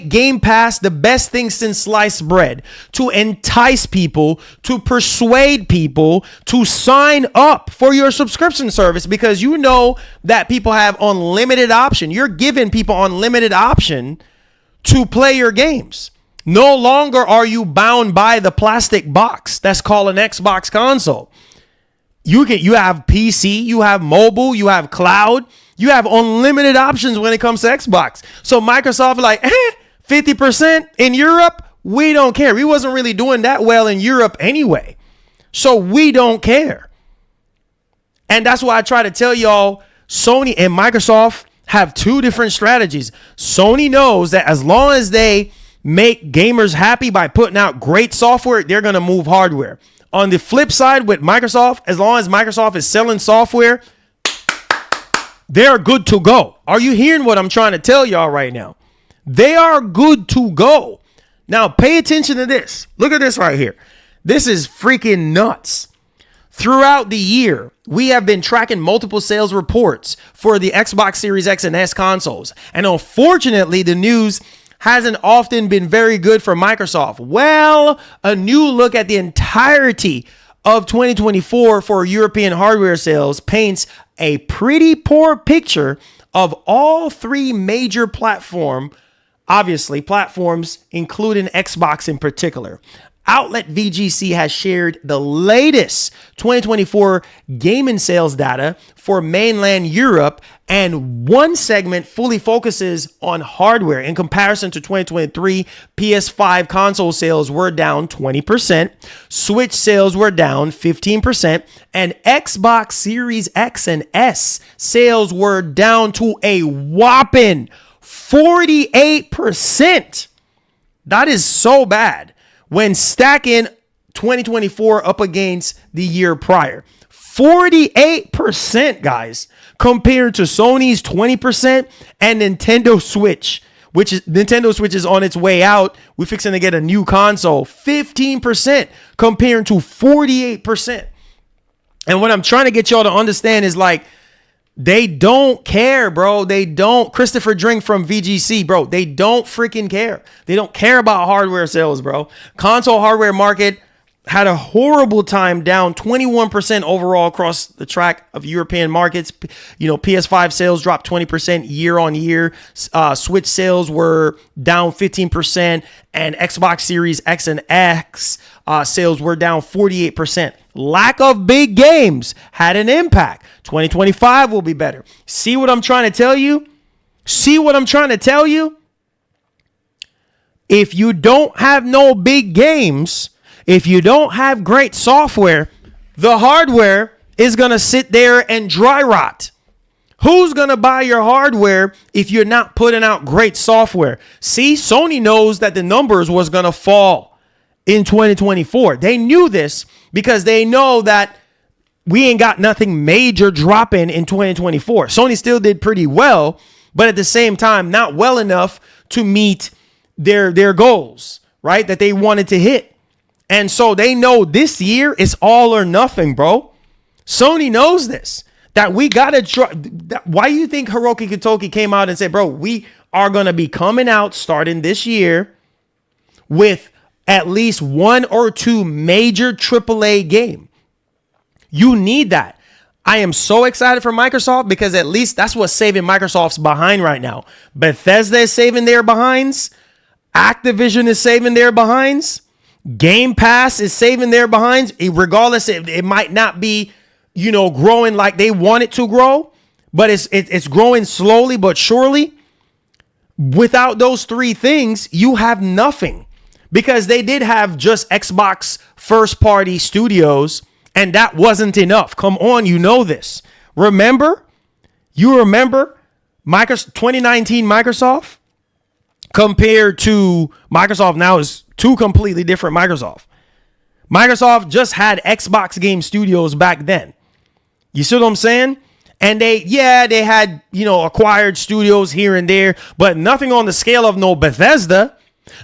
Game Pass the best thing since sliced bread, to entice people, to persuade people to sign up for your subscription service, because you know that people have unlimited option. You're giving people unlimited option to play your games. No longer are you bound by the plastic box that's called an Xbox console. You have PC, you have mobile, you have cloud. You have unlimited options when it comes to Xbox. So Microsoft like, 50% in Europe, we don't care. We wasn't really doing that well in Europe anyway. So we don't care. And that's why I try to tell y'all, Sony and Microsoft have two different strategies. Sony knows that as long as they make gamers happy by putting out great software, they're going to move hardware. On the flip side with Microsoft, as long as Microsoft is selling software, they're good to go. Are you hearing what I'm trying to tell y'all right now? They are good to go. Now, pay attention to this. Look at this right here. This is freaking nuts. Throughout the year, we have been tracking multiple sales reports for the Xbox Series X and S consoles. And unfortunately, the news hasn't often been very good for Microsoft. Well, a new look at the entirety of 2024 for European hardware sales paints a pretty poor picture of all three major platform obviously platforms, including Xbox in particular. Outlet VGC has shared the latest 2024 gaming sales data for mainland Europe, and one segment fully focuses on hardware. In comparison to 2023, PS5 console sales were down 20%, Switch sales were down 15%, and Xbox Series X and S sales were down to a whopping 48%. That is so bad when stacking 2024 up against the year prior. 48%, guys, compared to Sony's 20% and Nintendo Switch, Nintendo Switch is on its way out. We're fixing to get a new console. 15% compared to 48%. And what I'm trying to get y'all to understand is like, they don't care, bro. They don't. Christopher Drink from VGC, bro. They don't freaking care. They don't care about hardware sales, bro. Console hardware market had a horrible time, down 21% overall across the track of European markets. You know, PS5 sales dropped 20% year on year. Switch sales were down 15%, and Xbox Series X and X sales were down 48%. Lack of big games had an impact. 2025 will be better. See what I'm trying to tell you? See what I'm trying to tell you? If you don't have no big games, if you don't have great software, the hardware is going to sit there and dry rot. Who's going to buy your hardware if you're not putting out great software? See, Sony knows that the numbers was going to fall in 2024. They knew this because they know that we ain't got nothing major dropping in 2024. Sony still did pretty well, but at the same time, not well enough to meet their goals, right? That they wanted to hit. And so they know this year is all or nothing, bro. Sony knows this, that we got to try. Why do you think Hiroki Kitoki came out and said, bro, we are going to be coming out starting this year with at least one or two major AAA game? You need that. I am so excited for Microsoft because at least that's what's saving Microsoft's behind right now. Bethesda is saving their behinds. Activision is saving their behinds. Game Pass is saving their behinds. Regardless, it might not be, growing like they want it to grow, but it's growing slowly but surely. Without those three things, you have nothing, because they did have just Xbox first party studios, and that wasn't enough. Come on, you know this. Remember 2019 Microsoft compared to Microsoft now is two completely different Microsoft. Microsoft just had Xbox Game Studios back then. You see what I'm saying? And they had, acquired studios here and there, but nothing on the scale of no Bethesda,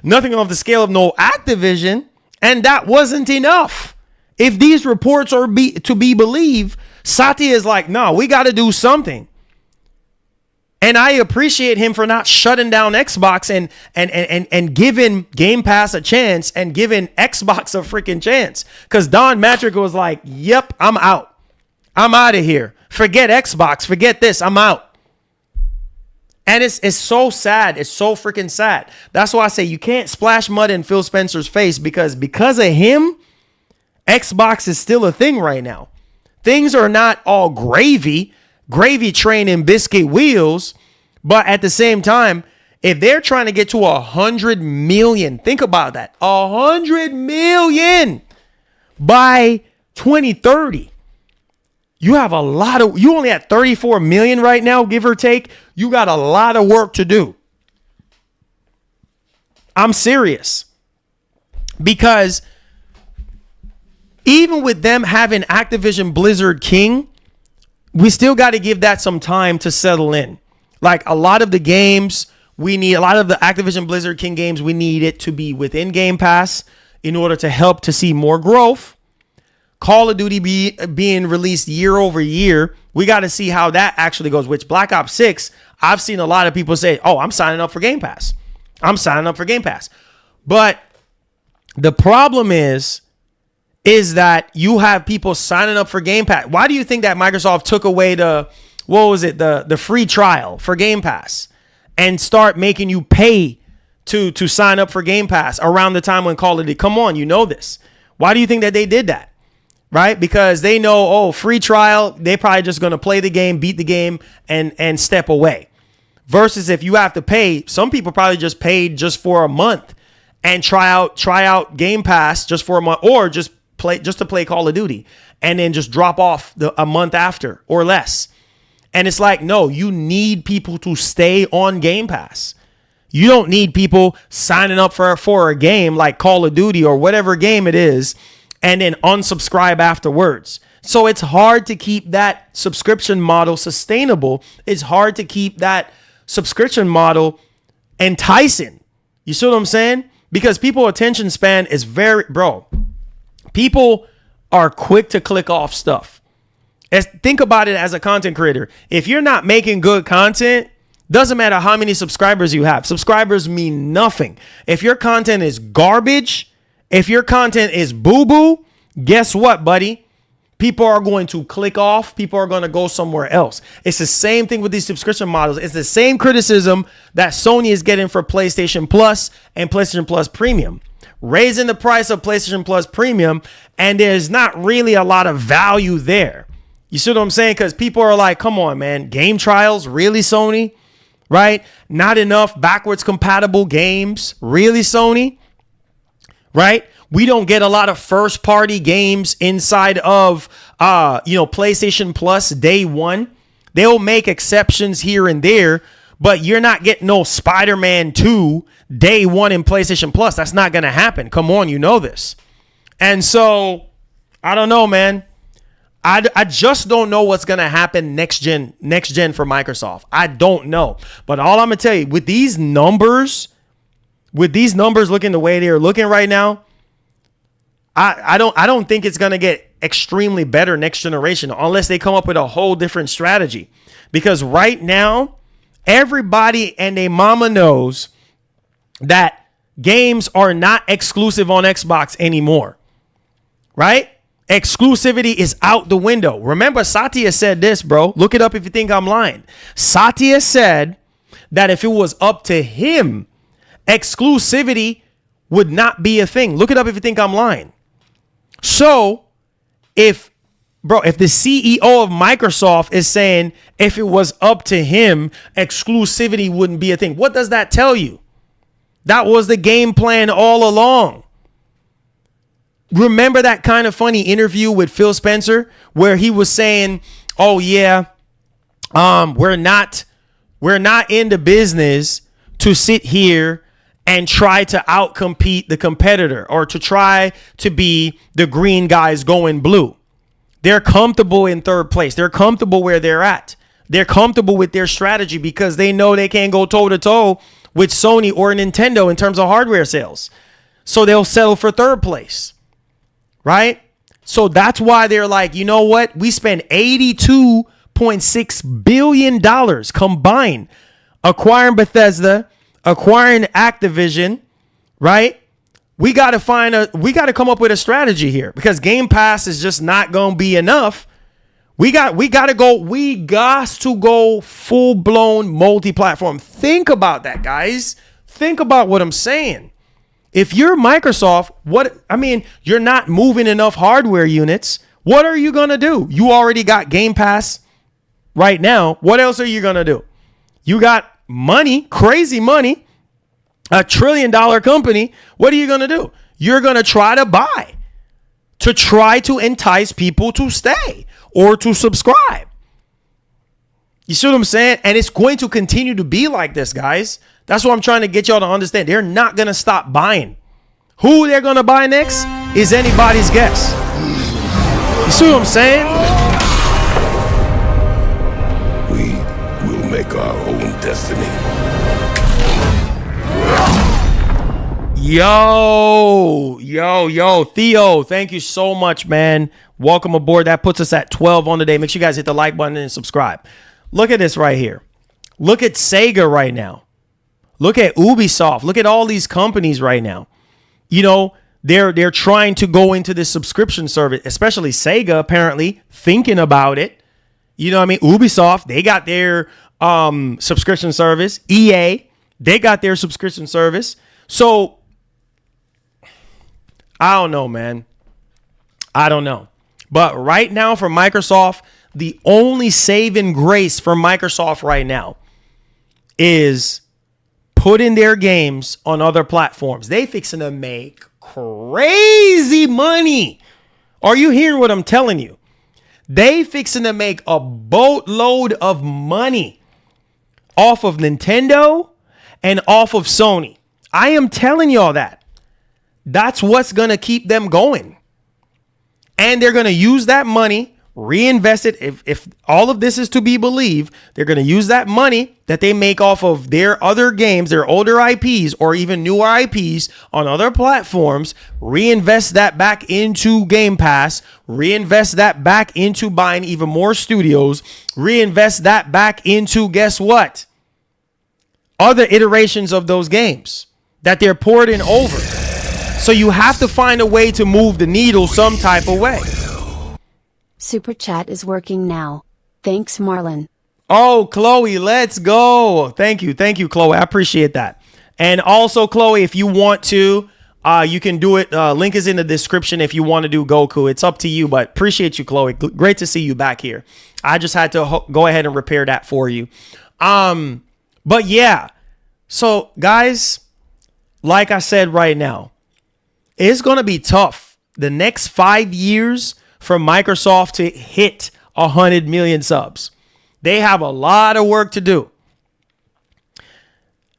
nothing on the scale of no Activision, and that wasn't enough. If these reports are to be believed, Satya is like, no, we got to do something. And I appreciate him for not shutting down Xbox and giving Game Pass a chance and giving Xbox a freaking chance. Because Don Matrick was like, yep, I'm out. I'm out of here. Forget Xbox. Forget this. I'm out. And it's so sad. It's so freaking sad. That's why I say you can't splash mud in Phil Spencer's face, because of him, Xbox is still a thing right now. Things are not all gravy train and biscuit wheels. But at the same time, if they're trying to get to 100 million, think about that, 100 million by 2030. You only at 34 million right now, give or take. You got a lot of work to do. I'm serious. Because even with them having Activision Blizzard King, we still got to give that some time to settle in. Like a lot of the games, a lot of the Activision Blizzard King games, we need it to be within Game Pass in order to help to see more growth. Call of Duty being released year over year, we got to see how that actually goes. Which Black Ops 6, I've seen a lot of people say, oh, I'm signing up for Game Pass. I'm signing up for Game Pass. But the problem is that you have people signing up for Game Pass. Why do you think that Microsoft took away the free trial for Game Pass and start making you pay to sign up for Game Pass around the time when Call of Duty. Come on, you know this. Why do you think that they did that? Right? Because they know, oh, free trial, they probably just going to play the game, beat the game, and step away. Versus if you have to pay, some people probably just paid just for a month and try out Game Pass just for a month, or just to play Call of Duty and then just drop off a month after or less. And it's like, no, you need people to stay on Game Pass. You don't need people signing up for a game like Call of Duty or whatever game it is and then unsubscribe afterwards. So it's hard to keep that subscription model sustainable. It's hard to keep that subscription model enticing. You see what I'm saying? Because people attention span is people are quick to click off stuff. Think about it as a content creator. If you're not making good content, doesn't matter how many subscribers you have. Subscribers mean nothing. If your content is garbage, if your content is boo-boo, guess what, buddy? People are going to click off. People are going to go somewhere else. It's the same thing with these subscription models. It's the same criticism that Sony is getting for PlayStation Plus and PlayStation Plus Premium. Raising the price of PlayStation Plus Premium, and there's not really a lot of value there. You see what I'm saying? Because people are like, come on, man. Game trials? Really, Sony? Right? Not enough backwards compatible games? Really, Sony? Right? We don't get a lot of first party games inside of, PlayStation Plus day one. They'll make exceptions here and there, but you're not getting no Spider-Man 2 day one in PlayStation Plus. That's not going to happen. Come on, you know this. And so, I don't know, man. I just don't know what's going to happen next gen for Microsoft. I don't know. But all I'm going to tell you, with these numbers looking the way they're looking right now, I don't think it's going to get extremely better next generation unless they come up with a whole different strategy. Because right now, everybody and their mama knows that games are not exclusive on Xbox anymore. Right? Exclusivity is out the window. Remember, Satya said this, bro. Look it up if you think I'm lying. Satya said that if it was up to him, exclusivity would not be a thing. Look it up if you think I'm lying. So if the CEO of Microsoft is saying if it was up to him, exclusivity wouldn't be a thing, what does that tell you? That was the game plan all along. Remember that kind of funny interview with Phil Spencer where he was saying, oh yeah, we're not in the business to sit here and try to outcompete the competitor or to try to be the green guys going blue. They're comfortable in third place. They're comfortable where they're at. They're comfortable with their strategy because they know they can't go toe to toe with Sony or Nintendo in terms of hardware sales. So they'll settle for third place. Right? So that's why they're like, you know what? We spend $82.6 billion combined acquiring Bethesda, acquiring Activision, right? We got to come up with a strategy here because Game Pass is just not going to be enough. We got to go full blown multi-platform. Think about that, guys. Think about what I'm saying. If you're Microsoft, you're not moving enough hardware units. What are you going to do? You already got Game Pass right now. What else are you going to do? You got money, crazy money, $1 trillion company. What are you going to do? You're going to try to buy to try to entice people to stay or to subscribe. You see what I'm saying? And it's going to continue to be like this, guys. That's what I'm trying to get y'all to understand. They're not going to stop buying. Who they're going to buy next is anybody's guess. You see what I'm saying? We will make our own destiny. Yo, Theo, thank you so much, man. Welcome aboard. That puts us at 12 on the day. Make sure you guys hit the like button and subscribe. Look at this right here. Look at Sega right now. Look at Ubisoft. Look at all these companies right now. You know, they're trying to go into this subscription service, especially Sega, apparently thinking about it. You know what I mean? Ubisoft, they got their subscription service. EA, They got their subscription service. So I don't know, man. I don't know. But right now for Microsoft, the only saving grace for Microsoft right now is putting their games on other platforms. They fixing to make crazy money. Are you hearing what I'm telling you? They fixing to make a boatload of money off of Nintendo and off of Sony. I am telling y'all that. That's what's going to keep them going. And they're going to use that money, reinvest it. If all of this is to be believed, they're going to use that money that they make off of their other games, their older IPs, or even newer IPs on other platforms, reinvest that back into Game Pass, reinvest that back into buying even more studios, reinvest that back into, guess what? Other iterations of those games that they're porting over. So you have to find a way to move the needle some type of way. Super chat is working now. Thanks, Marlon. Oh, Chloe, let's go. Thank you, Chloe. I appreciate that. And also, Chloe, if you want to, you can do it. Link is in the description if you want to do Goku. It's up to you, but appreciate you, Chloe. Great to see you back here. I just had to go ahead and repair that for you. But yeah, so guys, like I said right now, it's going to be tough the next 5 years for Microsoft to hit 100 million subs. They have a lot of work to do.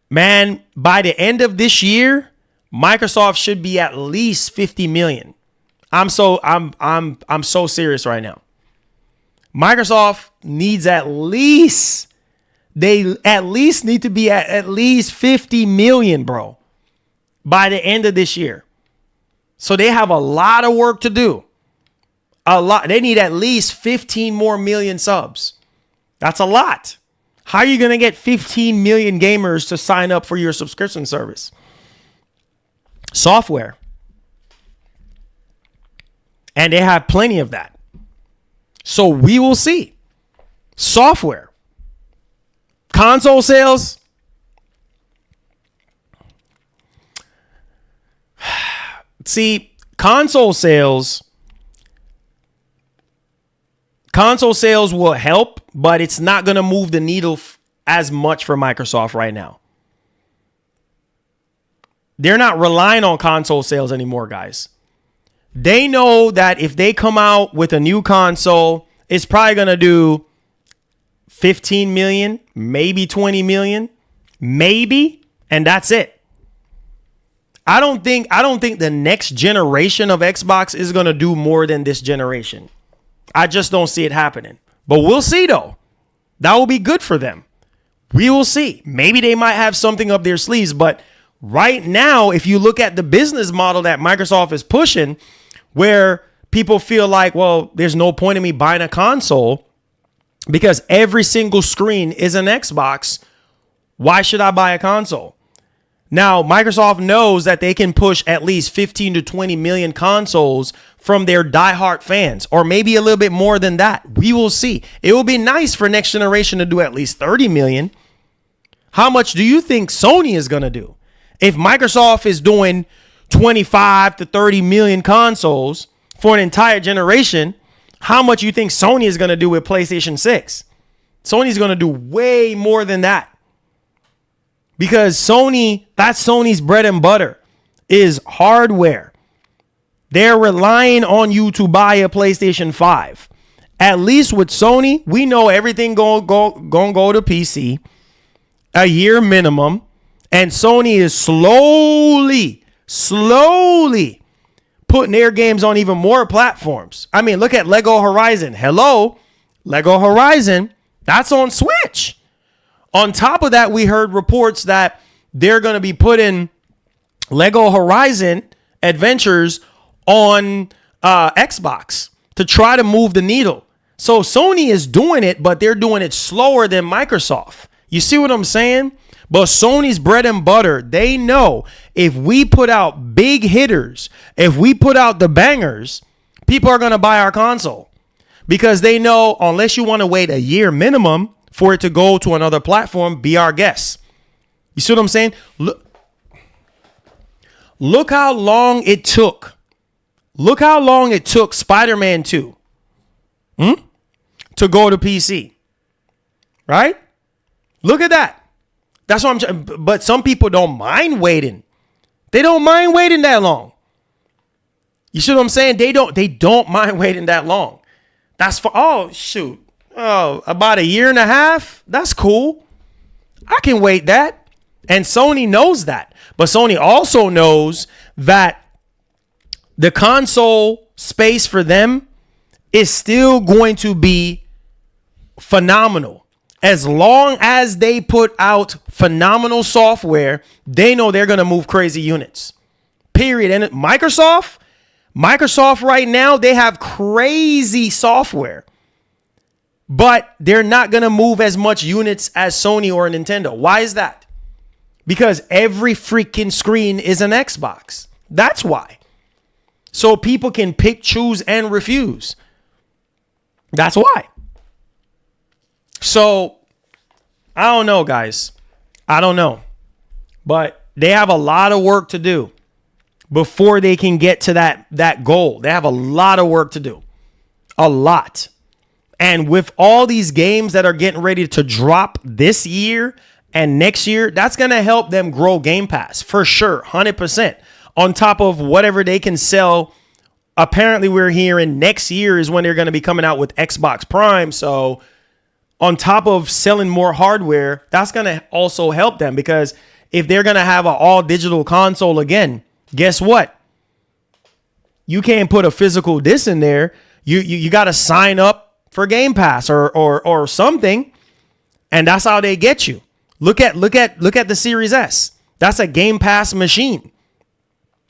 Man, by the end of this year, Microsoft should be at least 50 million. I'm so serious right now. Microsoft needs they at least need to be at least 50 million, bro, by the end of this year. So they have a lot of work to do. A lot. They need at least 15 more million subs. That's a lot. How are you going to get 15 million gamers to sign up for your subscription service? Software. And they have plenty of that. So we will see. Software. Console sales. See, console sales will help, but it's not going to move the needle as much for Microsoft right now. They're not relying on console sales anymore, guys. They know that if they come out with a new console, it's probably going to do 15 million, maybe 20 million, maybe, and that's it. I don't think the next generation of Xbox is going to do more than this generation. I just don't see it happening. But we'll see, though. That will be good for them. We will see. Maybe they might have something up their sleeves. But right now, if you look at the business model that Microsoft is pushing, where people feel like, well, there's no point in me buying a console because every single screen is an Xbox. Why should I buy a console? Now, Microsoft knows that they can push at least 15 to 20 million consoles from their diehard fans, or maybe a little bit more than that. We will see. It will be nice for next generation to do at least 30 million. How much do you think Sony is going to do? If Microsoft is doing 25 to 30 million consoles for an entire generation, how much you think Sony is going to do with PlayStation 6? Sony's going to do way more than that. Because that's Sony's bread and butter, is hardware. They're relying on you to buy a PlayStation 5. At least with Sony, we know everything gonna go to PC, a year minimum, and Sony is slowly putting their games on even more platforms. I mean, look at Lego Horizon. Hello, Lego Horizon, that's on Switch. On top of that, we heard reports that they're going to be putting Lego Horizon Adventures on Xbox to try to move the needle. So Sony is doing it, but they're doing it slower than Microsoft. You see what I'm saying? But Sony's bread and butter, they know if we put out big hitters, if we put out the bangers, people are going to buy our console. Because they know unless you want to wait a year minimum for it to go to another platform, be our guest. You see what I'm saying? Look how long it took. Look how long it took Spider-Man 2 to go to PC. Right? Look at that. That's what I'm. But some people don't mind waiting. They don't mind waiting that long. You see what I'm saying? They don't mind waiting that long. That's for about a year and a half. That's cool. I can wait that. And Sony knows that. But Sony also knows that the console space for them is still going to be phenomenal. As long as they put out phenomenal software, they know they're going to move crazy units. Period. And Microsoft right now, they have crazy software. But they're not going to move as much units as Sony or Nintendo. Why is that? Because every freaking screen is an Xbox. That's why. So people can pick, choose, and refuse. That's why. So, I don't know, guys. I don't know. But they have a lot of work to do before they can get to that goal. They have a lot of work to do. A lot. And with all these games that are getting ready to drop this year and next year, that's going to help them grow Game Pass for sure, 100%. On top of whatever they can sell. Apparently, we're hearing next year is when they're going to be coming out with Xbox Prime. So on top of selling more hardware, that's going to also help them, because if they're going to have an all digital console again, guess what? You can't put a physical disc in there. You got to sign up for Game Pass or something. And that's how they get you. Look at the Series S. That's a Game Pass machine.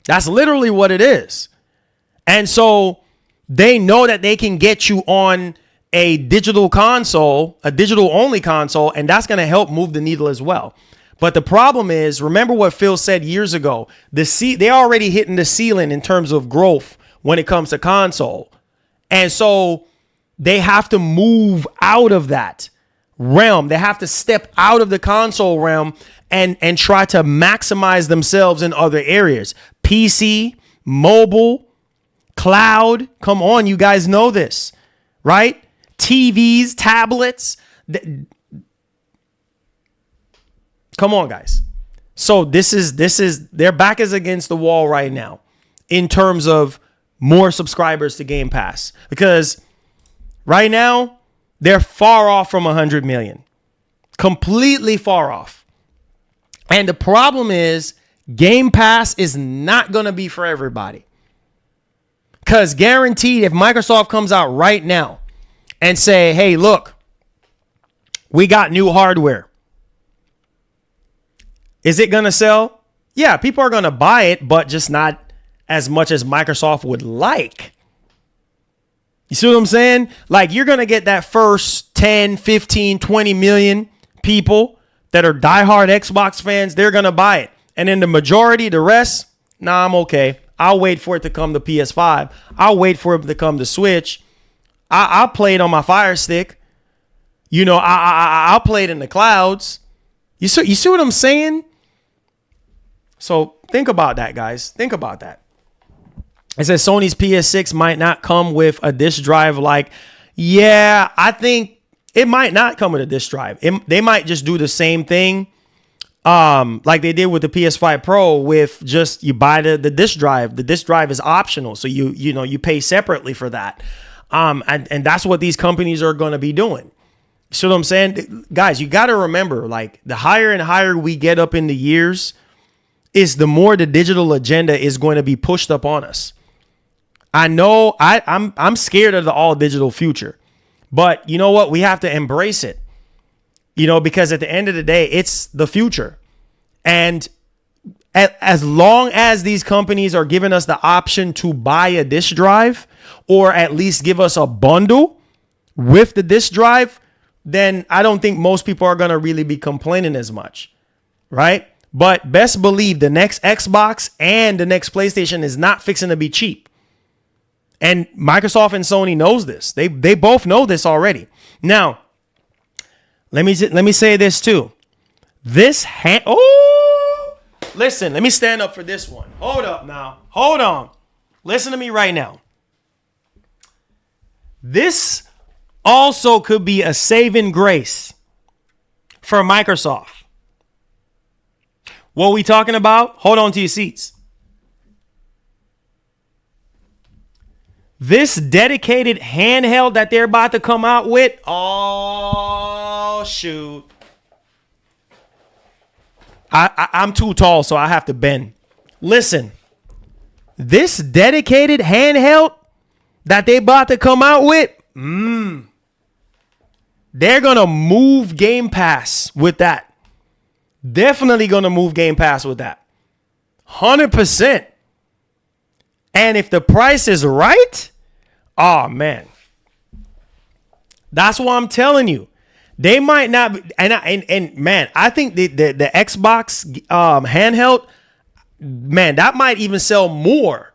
That's literally what it is. And so they know that they can get you on a digital console, a digital only console, and that's going to help move the needle as well. But the problem is, remember what Phil said years ago, they're already hitting the ceiling in terms of growth when it comes to console. And so they have to move out of that realm. They have to step out of the console realm and try to maximize themselves in other areas. PC, mobile, cloud. Come on, you guys know this, right? TVs, tablets. Come on, guys. So this is their back is against the wall right now in terms of more subscribers to Game Pass, because right now they're far off from 100 million, completely far off. And the problem is Game Pass is not going to be for everybody, because guaranteed, if Microsoft comes out right now and say, hey, look, we got new hardware, is it going to sell? Yeah, people are going to buy it, but just not as much as Microsoft would like. You see what I'm saying? Like, you're going to get that first 10, 15, 20 million people that are diehard Xbox fans. They're going to buy it. And then the majority, the rest, nah, I'm okay. I'll wait for it to come to PS5. I'll wait for it to come to Switch. I'll play it on my Fire Stick. You know, I'll play it in the clouds. You see what I'm saying? So think about that, guys. Think about that. It says Sony's PS6 might not come with a disk drive. Like, yeah, I think it might not come with a disk drive. They might just do the same thing like they did with the PS5 Pro, with just you buy the disk drive. The disk drive is optional, so you pay separately for that. And that's what these companies are going to be doing. So what I'm saying, guys, you got to remember, like, the higher and higher we get up in the years, is the more the digital agenda is going to be pushed up on us. I know I'm scared of the all digital future, but you know what? We have to embrace it, because at the end of the day, it's the future. And as long as these companies are giving us the option to buy a disk drive, or at least give us a bundle with the disk drive, then I don't think most people are going to really be complaining as much, right? But best believe the next Xbox and the next PlayStation is not fixing to be cheap. And Microsoft and Sony knows this. They both know this already. Now, let me say this too. This Listen, let me stand up for this one. Hold up now. Hold on. Listen to me right now. This also could be a saving grace for Microsoft. What are we talking about? Hold on to your seats. This dedicated handheld that they're about to come out with. Oh, shoot. I'm too tall, so I have to bend. Listen, this dedicated handheld that they about to come out with, they're going to move Game Pass with that. Definitely going to move Game Pass with that. 100%. And if the price is right, oh, man. That's what I'm telling you. They might not be, and man, I think the Xbox handheld, man, that might even sell more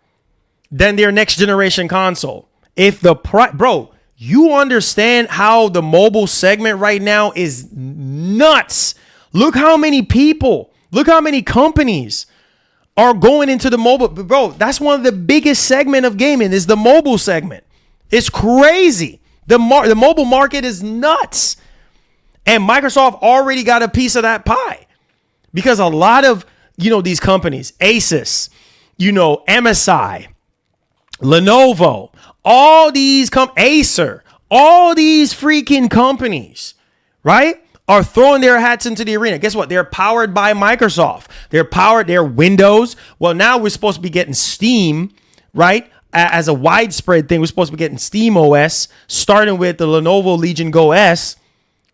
than their next generation console. If the price, bro, you understand how the mobile segment right now is nuts. Look how many people, look how many companies are going into the mobile. Bro, that's one of the biggest segment of gaming is the mobile segment. It's crazy. The mobile market is nuts. And Microsoft already got a piece of that pie because a lot of, these companies, Asus, MSI, Lenovo, all these Acer, all these freaking companies, right, are throwing their hats into the arena. Guess what? They're powered by Microsoft. They're Windows. Well, now we're supposed to be getting Steam, right? As a widespread thing, we're supposed to be getting Steam OS, starting with the Lenovo Legion Go S,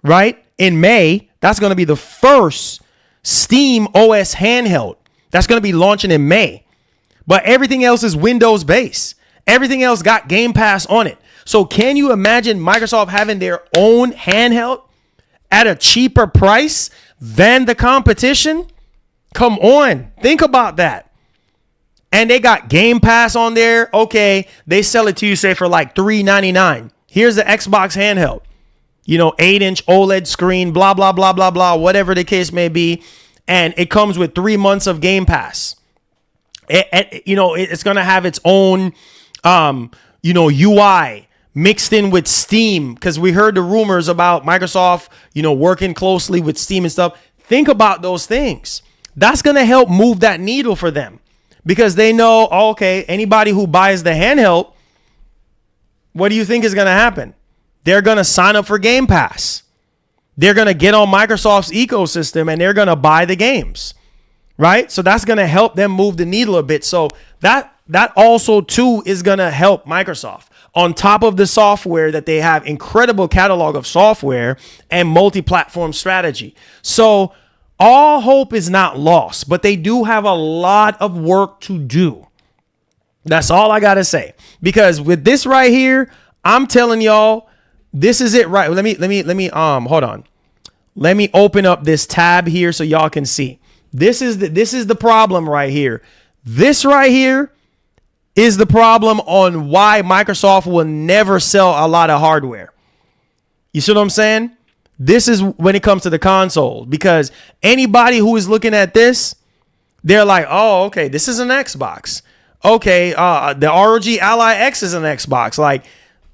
right? In May. That's going to be the first Steam OS handheld. That's going to be launching in May. But everything else is Windows based. Everything else got Game Pass on it. So can you imagine Microsoft having their own handheld at a cheaper price than the competition? Come on. Think about that. And they got Game Pass on there. Okay, they sell it to you, say, for like $3.99. Here's the Xbox handheld. 8-inch OLED screen, blah, blah, blah, blah, blah, whatever the case may be. And it comes with 3 months of Game Pass. It's going to have its own, UI mixed in with Steam, because we heard the rumors about Microsoft, working closely with Steam and stuff. Think about those things. That's going to help move that needle for them because they know, okay, anybody who buys the handheld, what do you think is going to happen? They're going to sign up for Game Pass. They're going to get on Microsoft's ecosystem and they're going to buy the games, right? So that's going to help them move the needle a bit. So that also too is going to help Microsoft on top of the software that they have incredible catalog of software and multi-platform strategy. So all hope is not lost, but they do have a lot of work to do. That's all I got to say, because with this right here, I'm telling y'all, this is it, right? Let me hold on. Let me open up this tab here so y'all can see. This is the problem right here. This right here is the problem on why Microsoft will never sell a lot of hardware. You see what I'm saying? This is when it comes to the console, because anybody who is looking at this, they're like, oh, okay, this is an Xbox. Okay, the ROG Ally X is an Xbox. Like,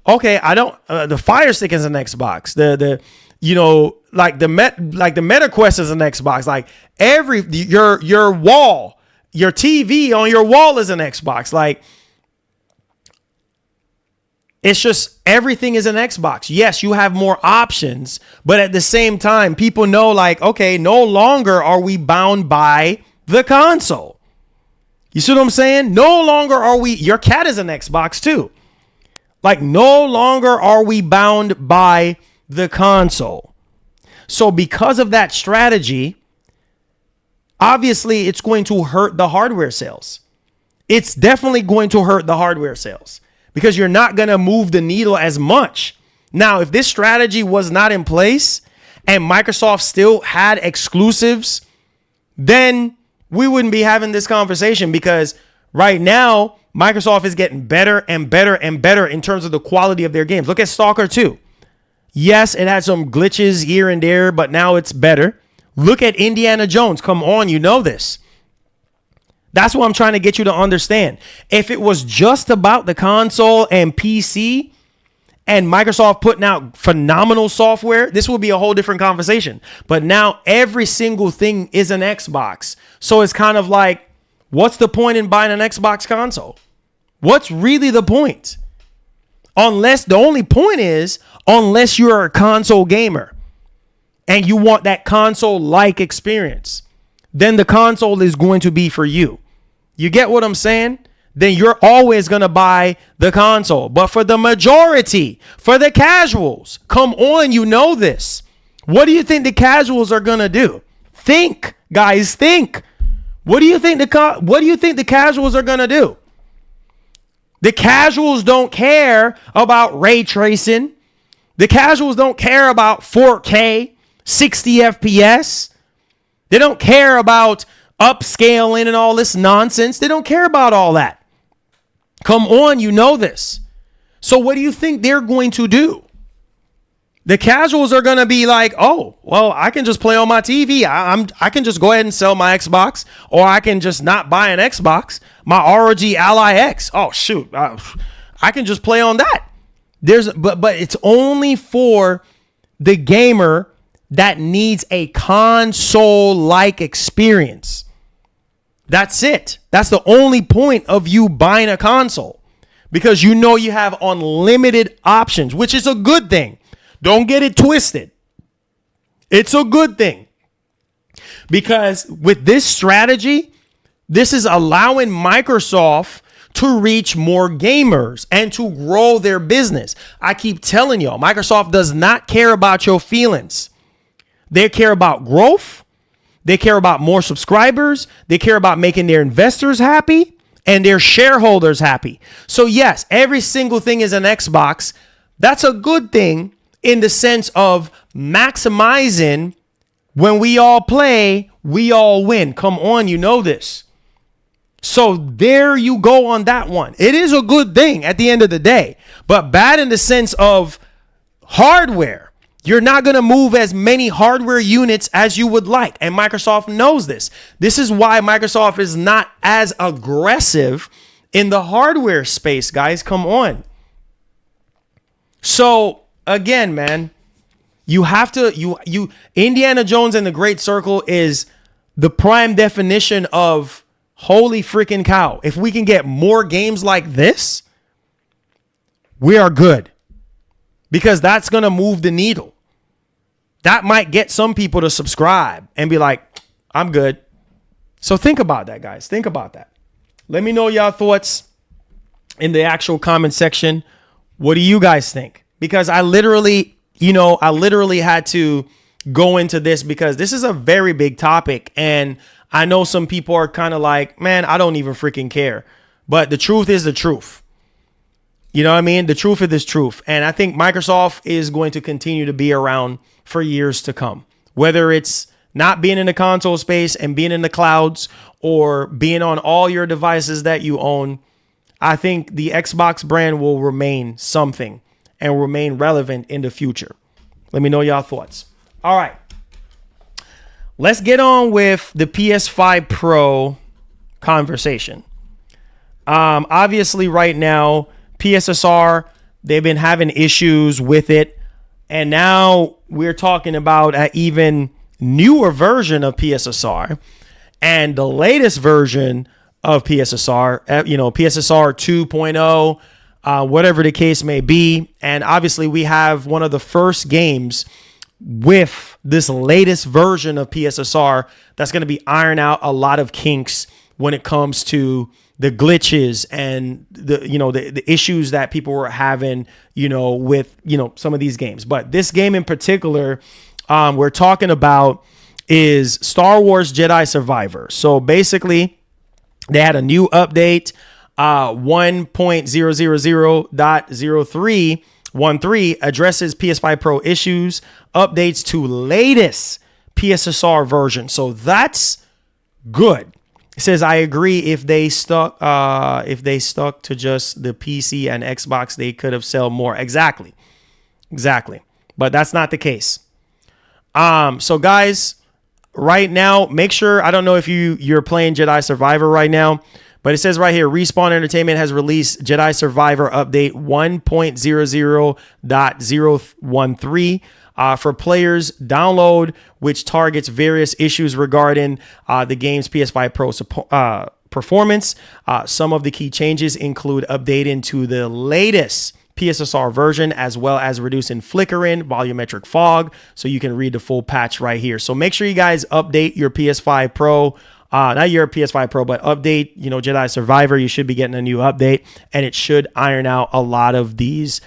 okay, I don't. The Fire Stick is an Xbox. The Meta Quest is an Xbox. Like your wall, your TV on your wall is an Xbox. Like, it's just everything is an Xbox. Yes, you have more options, but at the same time, people know, like, okay, no longer are we bound by the console. You see what I'm saying? No longer are we. Your cat is an Xbox too. Like, no longer are we bound by the console. So because of that strategy, obviously it's going to hurt the hardware sales. It's definitely going to hurt the hardware sales because you're not going to move the needle as much. Now, if this strategy was not in place and Microsoft still had exclusives, then we wouldn't be having this conversation, because right now Microsoft is getting better and better and better in terms of the quality of their games. Look at Stalker 2. Yes, it had some glitches here and there, but now it's better. Look at Indiana Jones. Come on, you know this. That's what I'm trying to get you to understand. If it was just about the console and PC and Microsoft putting out phenomenal software, this would be a whole different conversation. But now every single thing is an Xbox. So it's kind of like, what's the point in buying an Xbox console? What's really the point? The only point is, unless you're a console gamer and you want that console-like experience, then the console is going to be for you. You get what I'm saying? Then you're always going to buy the console. But for the majority, for the casuals, come on, you know this. What do you think the casuals are going to do? Think, guys, think. What do you think the casuals are going to do? The casuals don't care about ray tracing. The casuals don't care about 4K, 60 FPS. They don't care about upscaling and all this nonsense. They don't care about all that. Come on, you know this. So what do you think they're going to do? The casuals are going to be like, oh, well, I can just play on my TV. I can just go ahead and sell my Xbox, or I can just not buy an Xbox, my ROG Ally X. Oh, shoot. I can just play on that. But it's only for the gamer that needs a console-like experience. That's it. That's the only point of you buying a console, because you know you have unlimited options, which is a good thing. Don't get it twisted. It's a good thing, because with this strategy, this is allowing Microsoft to reach more gamers and to grow their business. I keep telling y'all, Microsoft does not care about your feelings. They care about growth. They care about more subscribers. They care about making their investors happy and their shareholders happy. So yes, every single thing is an Xbox. That's a good thing in the sense of maximizing. When we all play, we all win. Come on, you know this. So there you go on that one. It is a good thing at the end of the day, but bad in the sense of hardware. You're not going to move as many hardware units as you would like. And Microsoft knows this. This is why Microsoft is not as aggressive in the hardware space, guys. Come on. So again, man, you have to, Indiana Jones and the Great Circle is the prime definition of holy freaking cow. If we can get more games like this, we are good, because that's going to move the needle. That might get some people to subscribe and be like, I'm good. So think about that, guys. Think about that. Let me know y'all thoughts in the actual comment section. What do you guys think? Because I literally had to go into this because this is a very big topic. And I know some people are kind of like, man, I don't even freaking care. But the truth is the truth. You know what I mean? The truth is this truth. And I think Microsoft is going to continue to be around for years to come, whether it's not being in the console space and being in the clouds or being on all your devices that you own. I think the Xbox brand will remain something and remain relevant in the future. Let me know y'all thoughts. All right. Let's get on with the PS5 Pro conversation. Obviously right now, PSSR, they've been having issues with it. And now we're talking about an even newer version of PSSR and the latest version of PSSR, PSSR 2.0, whatever the case may be. And obviously we have one of the first games with this latest version of PSSR that's going to be iron out a lot of kinks when it comes to the glitches and the issues that people were having, with, some of these games. But this game in particular, we're talking about is Star Wars Jedi Survivor. So basically they had a new update, 1.000.0313 addresses PS5 Pro issues, updates to latest PSSR version. So that's good. It says, I agree, if they stuck to just the PC and Xbox, they could have sold more. Exactly. But that's not the case. So guys, right now, make sure, I don't know if you're playing Jedi Survivor right now, but it says right here, Respawn Entertainment has released Jedi Survivor Update 1.00.013 for players. Download, which targets various issues regarding the game's PS5 Pro performance. Some of the key changes include updating to the latest PSSR version, as well as reducing flickering, volumetric fog, so you can read the full patch right here. So make sure you guys update your PS5 Pro, not your PS5 Pro, but update, Jedi Survivor. You should be getting a new update, and it should iron out a lot of these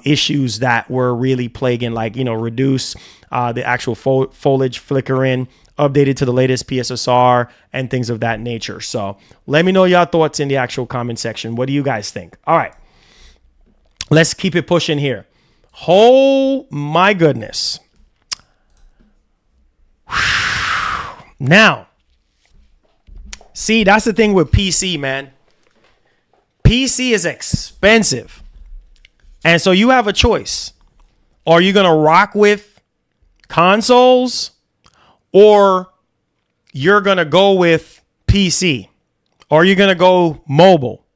issues that were really plaguing, like, reduce the actual foliage flickering, updated to the latest PSSR, and things of that nature. So let me know your thoughts in the actual comment section. What do you guys think? All right. Let's keep it pushing here. Oh my goodness. Now, see, that's the thing with PC, man. PC is expensive. And so you have a choice. Are you going to rock with consoles, or you're going to go with PC? Or are you going to go mobile?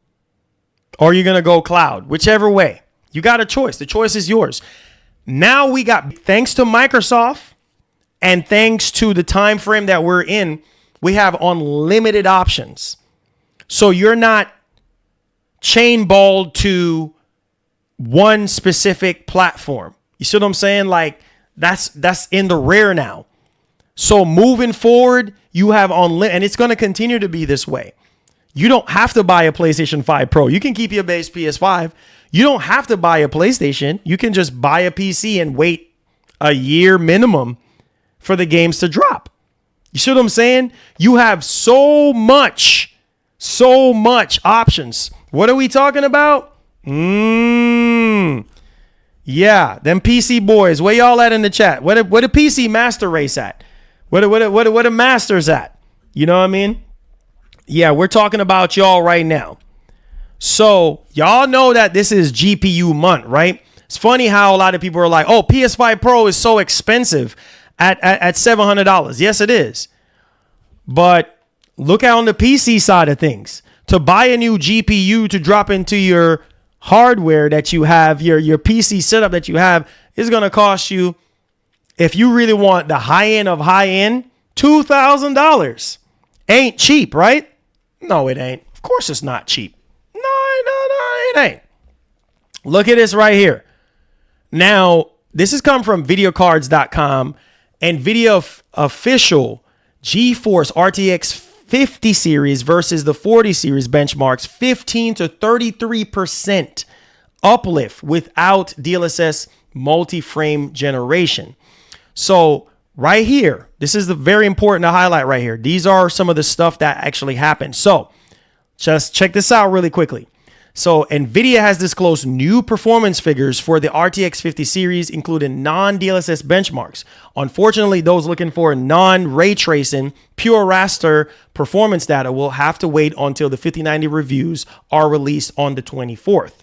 Or are you going to go cloud? Whichever way. You got a choice. The choice is yours. Now we got, thanks to Microsoft and thanks to the time frame that we're in, we have unlimited options. So you're not chain-balled to one specific platform. You see what I'm saying? Like, that's in the rare now. So moving forward, you have unlimited, and it's going to continue to be this way. You don't have to buy a PlayStation 5 Pro. You can keep your base PS5. You don't have to buy a PlayStation. You can just buy a PC and wait a year minimum for the games to drop. You see what I'm saying? You have so much options. What are we talking about? Yeah, them PC boys. Where y'all at in the chat? Where the PC master race at? Where the masters at? You know what I mean? Yeah, we're talking about y'all right now. So y'all know that this is GPU month, right? It's funny how a lot of people are like, oh, PS5 Pro is so expensive at $700. Yes, it is. But look out on the PC side of things. To buy a new GPU to drop into your hardware that you have, your PC setup that you have, is going to cost you, if you really want the high end of high end, $2,000. Ain't cheap, right? No, it ain't. Of course it's not cheap. No, it ain't. Look at this right here. Now, this has come from videocards.com, and NVIDIA official GeForce RTX 50 series versus the 40 series benchmarks 15 to 33% uplift without DLSS multi-frame generation. So right here, this is the very important to highlight right here. These are some of the stuff that actually happened. So just check this out really quickly. So NVIDIA has disclosed new performance figures for the RTX 50 series, including non-DLSS benchmarks. Unfortunately, those looking for non-ray tracing, pure raster performance data will have to wait until the 5090 reviews are released on the 24th.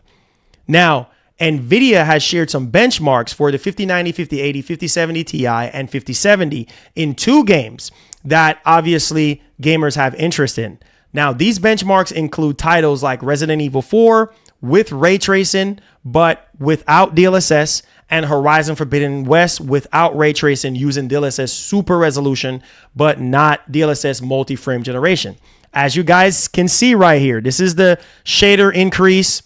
Now, NVIDIA has shared some benchmarks for the 5090, 5080, 5070 Ti, and 5070 in two games that obviously gamers have interest in. Now, these benchmarks include titles like Resident Evil 4 with ray tracing, but without DLSS, and Horizon Forbidden West without ray tracing using DLSS super resolution, but not DLSS multi-frame generation. As you guys can see right here, this is the shader increase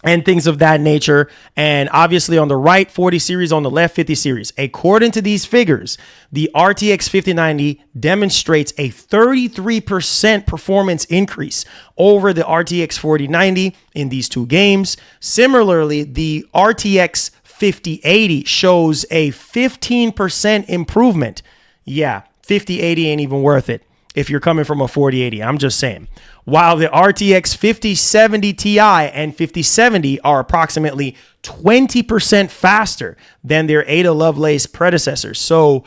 and things of that nature. And obviously on the right, 40 series, on the left, 50 series. According to these figures, the RTX 5090 demonstrates a 33% performance increase over the RTX 4090 in these two games. Similarly, the RTX 5080 shows a 15% improvement. Yeah, 5080 ain't even worth it if you're coming from a 4080. I'm just saying. While the RTX 5070 Ti and 5070 are approximately 20% faster than their Ada Lovelace predecessors. So,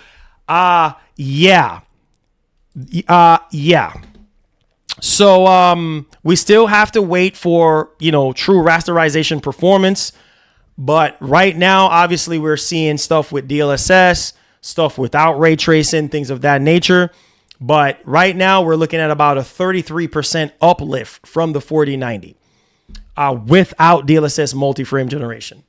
yeah. So, we still have to wait for, true rasterization performance. But right now, obviously, we're seeing stuff with DLSS, stuff without ray tracing, things of that nature. But right now we're looking at about a 33% uplift from the 4090 without DLSS multi-frame generation.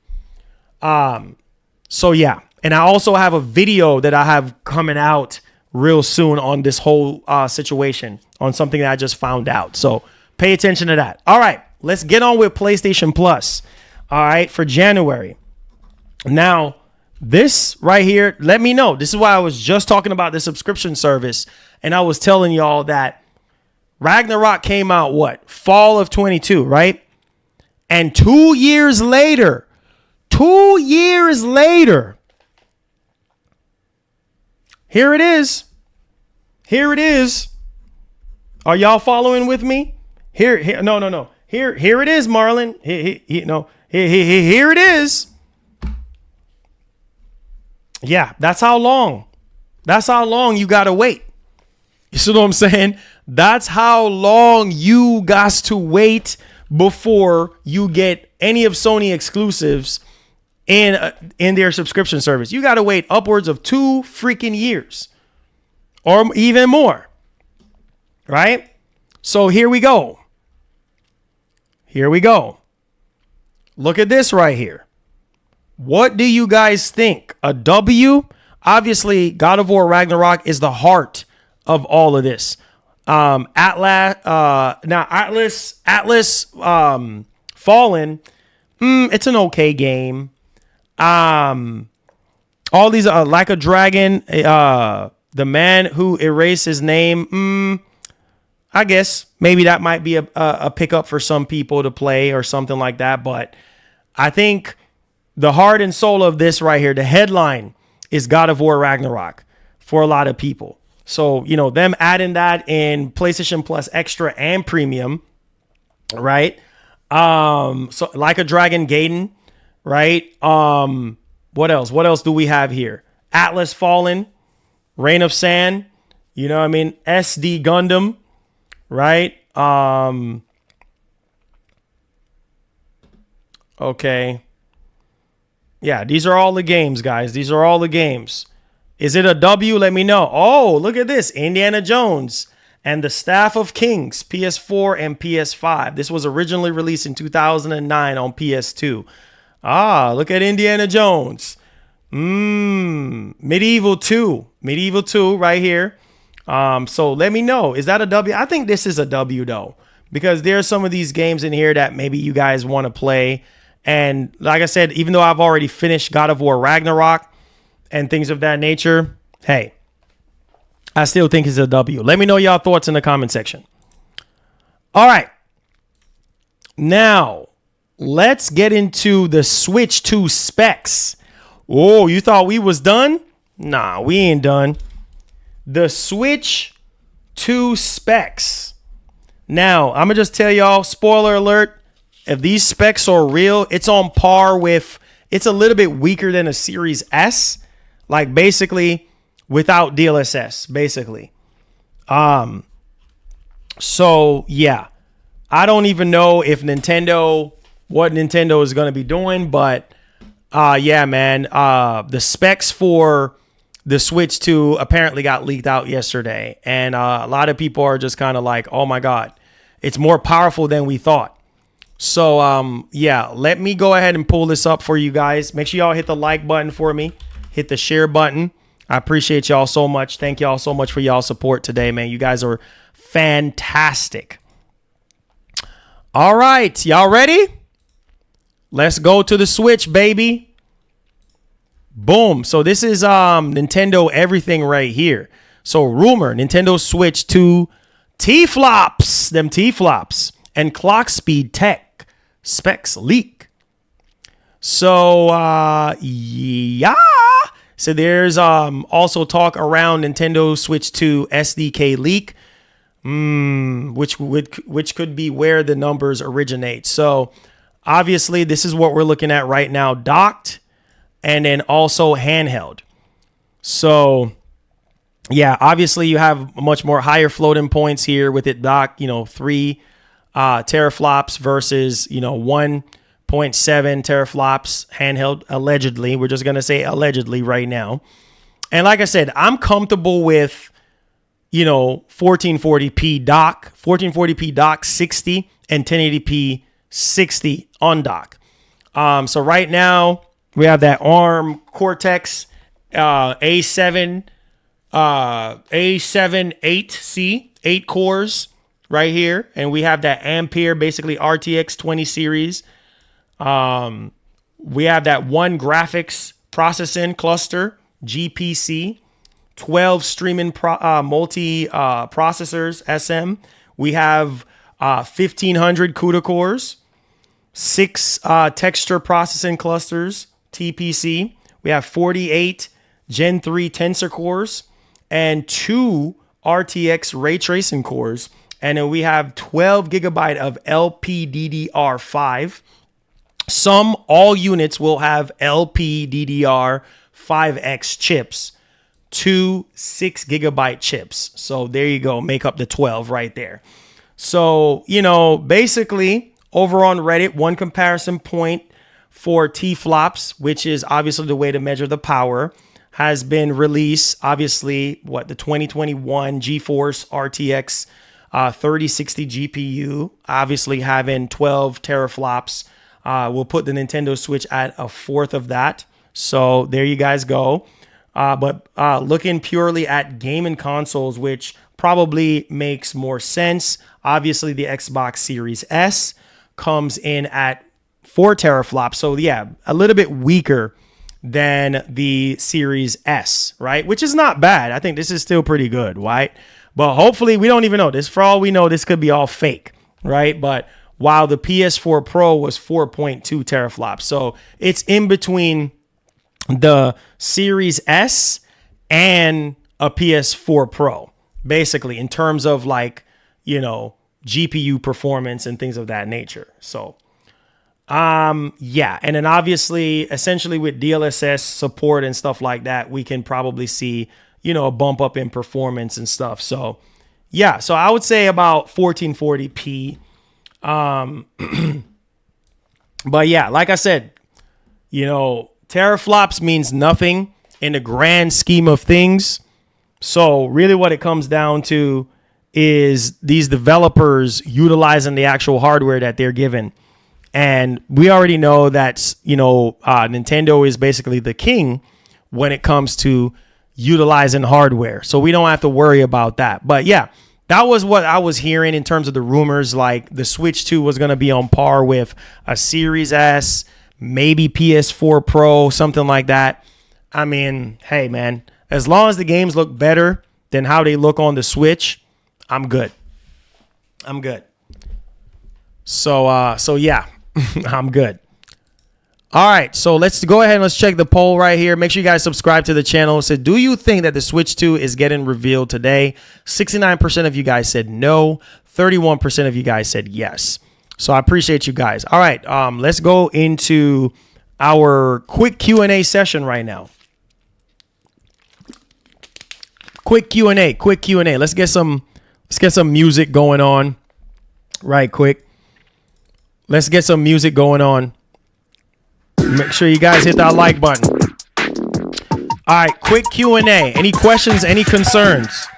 So yeah, and I also have a video that I have coming out real soon on this whole situation, on something that I just found out. So pay attention to that. All right, let's get on with PlayStation Plus. All right, for January. Now, this right here, let me know. This is why I was just talking about the subscription service, and I was telling y'all that Ragnarok came out, what? Fall of 22, right? And 2 years later, here it is. Here it is. Are y'all following with me? No. Here it is, Marlon. Here it is. Yeah, that's how long you gotta wait. You see what I'm saying? That's how long you got to wait before you get any of Sony exclusives in their subscription service. You got to wait upwards of 2 freaking years or even more. Right? So here we go. Look at this right here. What do you guys think? A W? Obviously, God of War Ragnarok is the heart of all of this. Atlas Fallen, it's an okay game. All these Like a Dragon, the man who erased his name, I guess maybe that might be a pickup for some people to play or something like that. But I think the heart and soul of this right here, the headline, is God of War Ragnarok for a lot of people. So, them adding that in PlayStation Plus Extra and Premium, right? So Like a Dragon Gaiden, right? What else? What else do we have here? Atlas Fallen, Reign of Sand, SD Gundam, right? Okay. Yeah, these are all the games, guys. These are all the games. Is it a W? Let me know. Oh, look at this. Indiana Jones and the Staff of Kings, PS4 and PS5. This was originally released in 2009 on PS2. Look at Indiana Jones. Medieval 2 right here. So let me know. Is that a W? I think this is a W though, because there's some of these games in here that maybe you guys want to play. And like I said, even though I've already finished God of War Ragnarok and things of that nature, hey, I still think it's a W. Let me know y'all thoughts in the comment section. All right. Now, let's get into the Switch 2 specs. Oh, you thought we was done? Nah, we ain't done. The Switch 2 specs. Now, I'm going to just tell y'all, spoiler alert, if these specs are real, it's on par with, it's a little bit weaker than a Series S, like basically without DLSS, basically. So yeah, I don't even know if what Nintendo is going to be doing, but yeah, man, the specs for the Switch 2 apparently got leaked out yesterday, and a lot of people are just kind of like, oh my God, it's more powerful than we thought. So, yeah, let me go ahead and pull this up for you guys. Make sure y'all hit the like button for me. Hit the share button. I appreciate y'all so much. Thank y'all so much for y'all support today, man. You guys are fantastic. All right, y'all ready? Let's go to the Switch, baby. Boom. So this is Nintendo everything right here. So rumor, Nintendo Switch 2 T-flops. Them T-flops. And clock speed tech specs leak. So, yeah. So there's also talk around Nintendo Switch 2 SDK leak, which could be where the numbers originate. So obviously this is what we're looking at right now, docked and then also handheld. So yeah, obviously you have much more higher floating points here with it docked, 3 teraflops versus 1.7 teraflops handheld, allegedly. We're just gonna say allegedly right now. And like I said, I'm comfortable with, 1440p dock, 60 and 1080p 60 on dock. So right now we have that ARM Cortex A7 8C, 8 cores right here, and we have that Ampere, basically RTX 20 series. We have that one graphics processing cluster, GPC, 12 streaming multi processors, SM. We have 1500 CUDA cores, 6 texture processing clusters, TPC. We have 48 Gen 3 tensor cores and 2 RTX ray tracing cores. And then we have 12 gigabyte of LPDDR5. All units will have LPDDR5X chips, 2 6 gigabyte chips. So there you go, make up the 12 right there. So, basically over on Reddit, one comparison point for T-flops, which is obviously the way to measure the power, has been released. Obviously, the 2021 GeForce RTX 3060 GPU, obviously having 12 teraflops. We'll put the Nintendo Switch at a fourth of that. So there you guys go. But looking purely at gaming consoles, which probably makes more sense. Obviously, the Xbox Series S comes in at 4 teraflops. So yeah, a little bit weaker than the Series S, right? Which is not bad. I think this is still pretty good, right? But hopefully, we don't even know this. For all we know, this could be all fake, right? But while the PS4 Pro was 4.2 teraflops. So it's in between the Series S and a PS4 Pro, basically, in terms of GPU performance and things of that nature. So, yeah. And then obviously, essentially with DLSS support and stuff like that, we can probably see, a bump up in performance and stuff. So, yeah. So I would say about 1440p. But yeah, like I said, teraflops means nothing in the grand scheme of things. So really what it comes down to is these developers utilizing the actual hardware that they're given. And we already know that, Nintendo is basically the king when it comes to utilizing hardware. So we don't have to worry about that. But yeah, that was what I was hearing in terms of the rumors, like the Switch 2 was going to be on par with a Series S, maybe PS4 Pro, something like that. I mean, hey, man, as long as the games look better than how they look on the Switch, I'm good. I'm good. So yeah, I'm good. All right, so let's go ahead and let's check the poll right here. Make sure you guys subscribe to the channel. So do you think that the Switch 2 is getting revealed today? 69% of you guys said no. 31% of you guys said yes. So I appreciate you guys. All right, let's go into our quick Q&A session right now. Quick Q&A. Let's get some music going on right quick. Let's get some music going on. Make sure you guys hit that like button. All right, quick Q&A. Any questions, any concerns?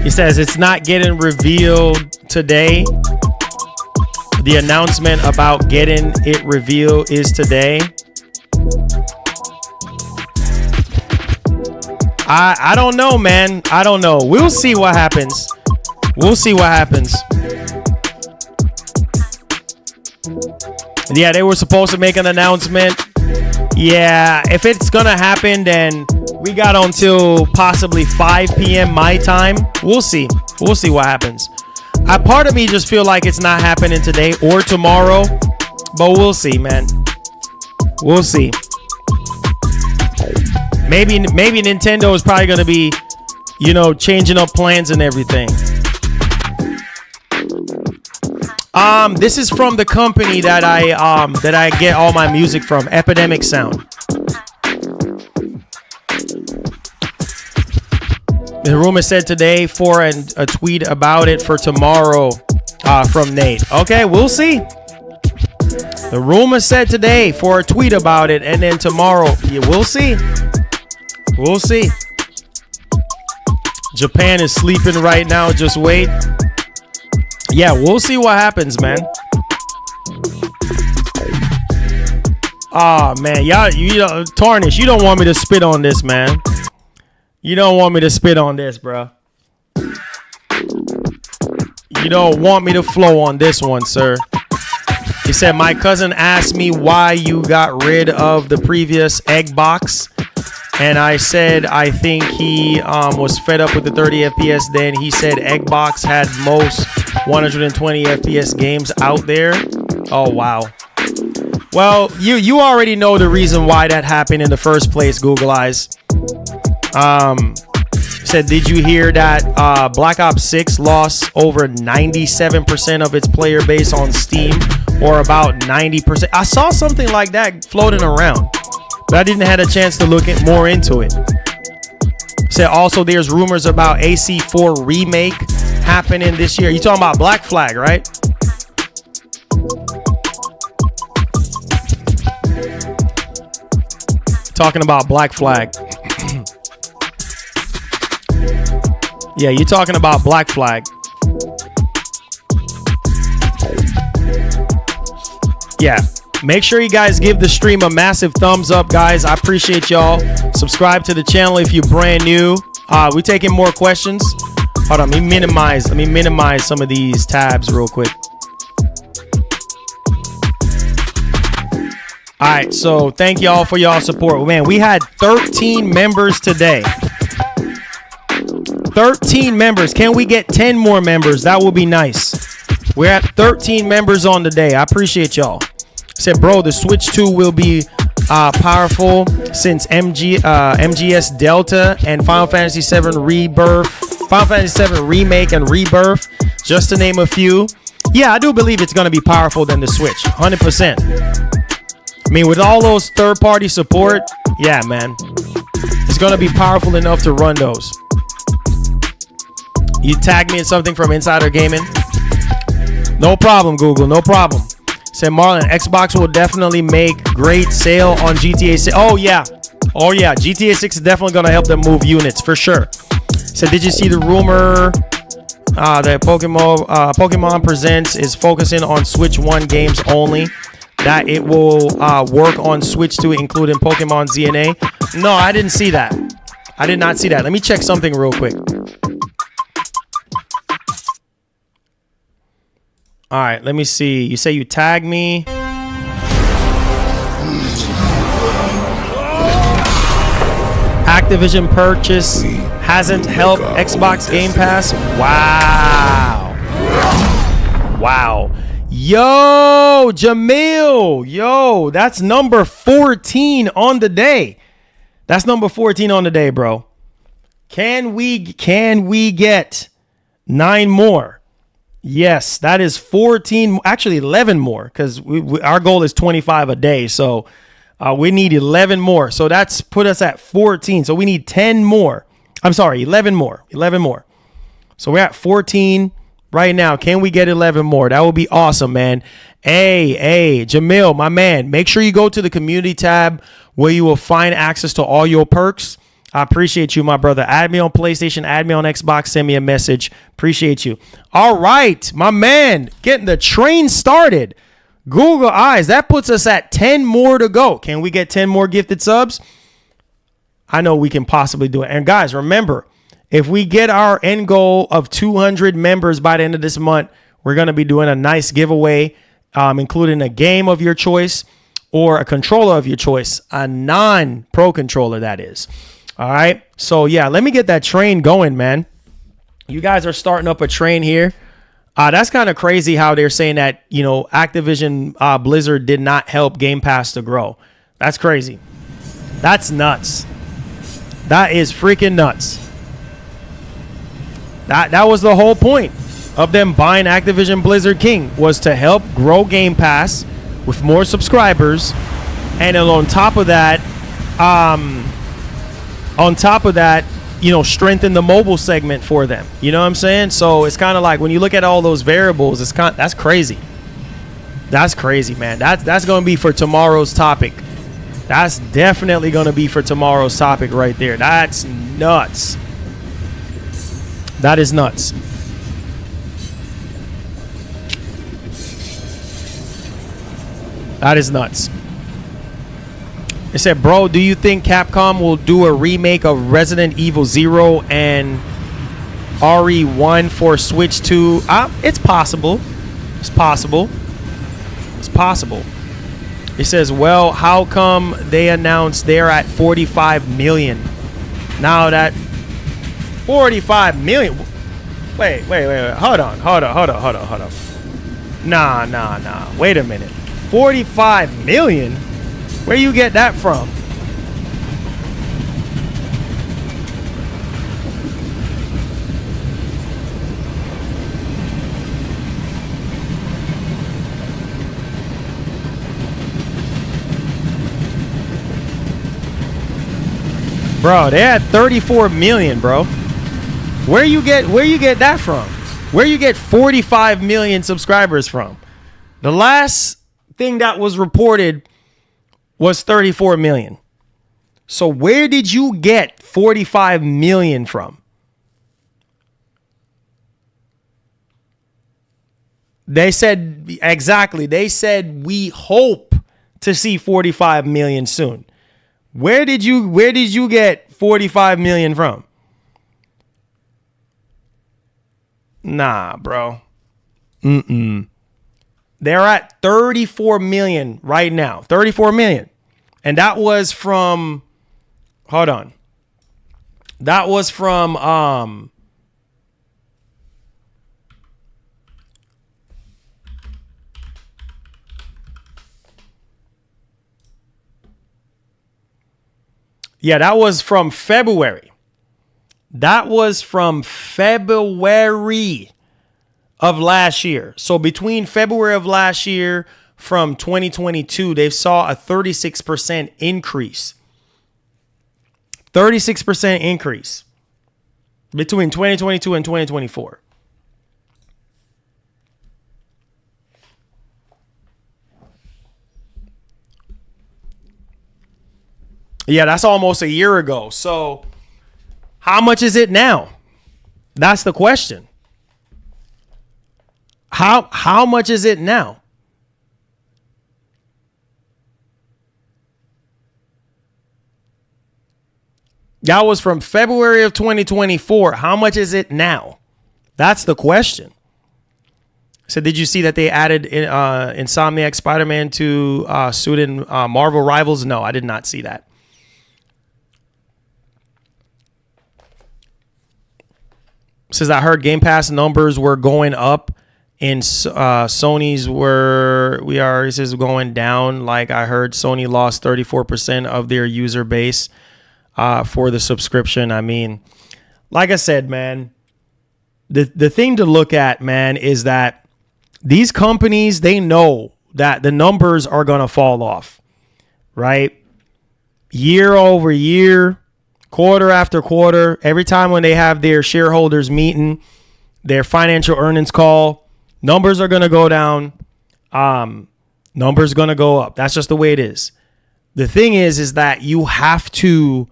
He says it's not getting revealed today. The announcement about getting it revealed is today. I don't know, man. I don't know. We'll see what happens. Yeah, they were supposed to make an announcement. Yeah, if it's gonna happen, then we got until possibly 5 p.m. my time. We'll see what happens. Part of me just feel like it's not happening today or tomorrow, but we'll see, man. We'll see. Maybe Nintendo is probably going to be, you know, changing up plans and everything. This is from the company that I get all my music from, Epidemic Sound. The rumor said today for a tweet about it for tomorrow from Nate. Okay, we'll see. The rumor said today for a tweet about it, and then tomorrow, yeah, we'll see. We'll see. Japan is sleeping right now. Just wait. Yeah, we'll see what happens, man. Oh man, y'all, Tarnish, you don't want me to spit on this, man. You don't want me to spit on this, bro. You don't want me to flow on this one, sir. He said, my cousin asked me why you got rid of the previous egg box. And I said, I think he was fed up with the 30 FPS. Then he said egg box had most 120 FPS games out there. Oh, wow. Well, you already know the reason why that happened in the first place, Google Eyes. Said, did you hear that Black Ops 6 lost over 97% of its player base on Steam, or about 90%? I saw something like that floating around, but I didn't have a chance to look more into it. Said also there's rumors about AC4 remake happening this year. You talking about Black Flag, right? Talking about Black Flag. Yeah, you're talking about Black Flag. Yeah. Make sure you guys give the stream a massive thumbs up, guys. I appreciate y'all. Subscribe to the channel if you're brand new. We taking more questions. Hold on, let me minimize some of these tabs real quick. All right, so thank y'all for y'all support. Man, we had 13 members today. 13 members. Can we get 10 more members? That would be nice. We're at 13 members on the day. I appreciate y'all. Said, bro, the Switch 2 will be powerful since MGS Delta and Final Fantasy 7 Rebirth, Final Fantasy 7 Remake and Rebirth, just to name a few. Yeah, I do believe it's going to be powerful than the Switch, 100%. I mean, with all those third-party support, yeah, man, it's going to be powerful enough to run those. You tag me in something from Insider Gaming? No problem, Google. No problem. Said Marlon, Xbox will definitely make great sale on GTA 6. Oh, yeah. Oh, yeah. GTA 6 is definitely going to help them move units, for sure. Said, did you see the rumor that Pokemon Presents is focusing on Switch 1 games only? That it will work on Switch 2, including Pokemon ZNA? No, I didn't see that. I did not see that. Let me check something real quick. All right, let me see. You say you tag me. Activision purchase hasn't helped Xbox Game Pass. Wow. Wow. Yo, Jamil. Yo, that's number 14 on the day. That's number 14 on the day, bro. Can we get 9 more? Yes, that is 14, actually 11 more, because our goal is 25 a day. So we need 11 more. So that's put us at 14. So we need 10 more. I'm sorry, 11 more. 11 more. So we're at 14 right now. Can we get 11 more? That would be awesome, man. Hey, Jamil, my man, make sure you go to the community tab where you will find access to all your perks. I appreciate you, my brother. Add me on PlayStation, add me on Xbox, send me a message. Appreciate you. All right, my man, getting the train started. Google Eyes, that puts us at 10 more to go. Can we get 10 more gifted subs? I know we can possibly do it. And guys, remember, if we get our end goal of 200 members by the end of this month, we're going to be doing a nice giveaway, including a game of your choice or a controller of your choice, a non-pro controller, that is. All right. So, yeah, let me get that train going, man. You guys are starting up a train here. That's kind of crazy how they're saying that, you know, Activision Blizzard did not help Game Pass to grow. That's crazy. That's nuts. That is freaking nuts. That was the whole point of them buying Activision Blizzard King, was to help grow Game Pass with more subscribers, and then on top of that, strengthen the mobile segment for them. You know what I'm saying? So it's kind of like when you look at all those variables, that's crazy. That's crazy, man. That's going to be for tomorrow's topic. That's definitely going to be for tomorrow's topic right there. That's nuts. That is nuts. That is nuts. It said, bro, do you think Capcom will do a remake of Resident Evil 0 and RE1 for Switch 2? It's possible. It's possible. It's possible. It says, well, how come they announced they're at 45 million? Now that 45 million. Wait. Hold on. Nah. Wait a minute. 45 million? Where you get that from? Bro, they had 34 million, bro. Where you get that from? Where you get 45 million subscribers from? The last thing that was reported was 34 million. So where did you get 45 million from? They said, exactly. They said, we hope to see 45 million soon. Where did you get 45 million from? Nah, bro. They're at 34 million right now. 34 million. And that was from, hold on. That was from yeah, that was from February. That was from February of last year. So between February of last year from 2022, they saw a 36% increase. 36% increase between 2022 and 2024. Yeah, that's almost a year ago. So how much is it now? That's the question. How much is it now? That was from February of 2024. How much is it now? That's the question. So did you see that they added Insomniac Spider-Man to suit in Marvel Rivals? No, I did not see that. Says I heard Game Pass numbers were going up and Sony's it says going down. Like I heard Sony lost 34% of their user base for the subscription. I mean, like I said, man, the thing to look at, man, is that these companies, they know that the numbers are going to fall off, right? Year over year, quarter after quarter, every time when they have their shareholders meeting, their financial earnings call, numbers are going to go down. Numbers going to go up. That's just the way it is. The thing is that you have to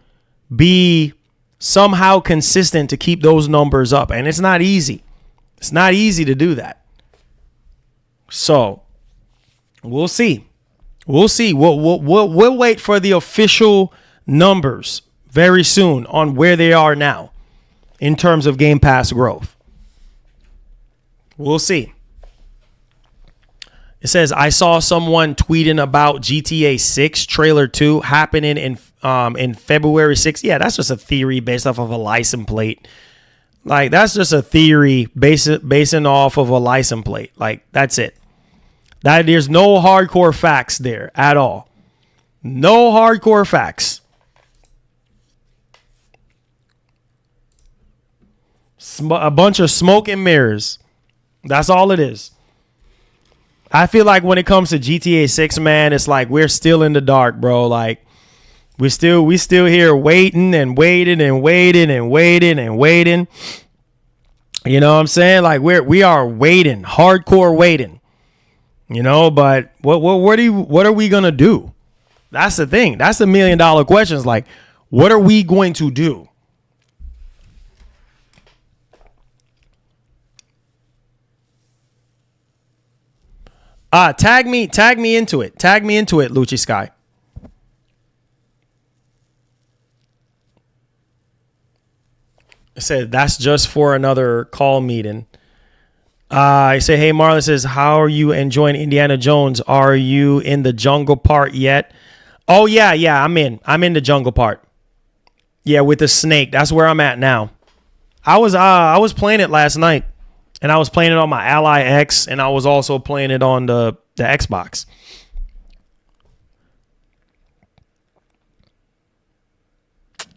be somehow consistent to keep those numbers up. And it's not easy. It's not easy to do that. So we'll see. We'll see. We'll wait for the official numbers very soon on where they are now in terms of Game Pass growth. We'll see. It says, I saw someone tweeting about GTA 6 trailer 2 happening in February 6th. Yeah, that's just a theory based off of a license plate. Like, that's just a theory basing off of a license plate. Like, that's it. There's no hardcore facts there at all. No hardcore facts. a bunch of smoke and mirrors. That's all it is. I feel like when it comes to GTA 6, man, it's like we're still in the dark, bro. Like we still here waiting and waiting and waiting and waiting and waiting. You know what I'm saying? Like we are waiting, hardcore waiting. You know, but what are we gonna do? That's the thing. That's the $1 million question. Is like, what are we going to do? Tag me into it. Tag me into it, Lucci Sky. I said that's just for another call meeting. I say, hey, Marlon says, how are you enjoying Indiana Jones? Are you in the jungle part yet? Oh yeah, I'm in the jungle part. Yeah, with the snake. That's where I'm at now. I was playing it last night. And I was playing it on my Ally X, and I was also playing it on the Xbox.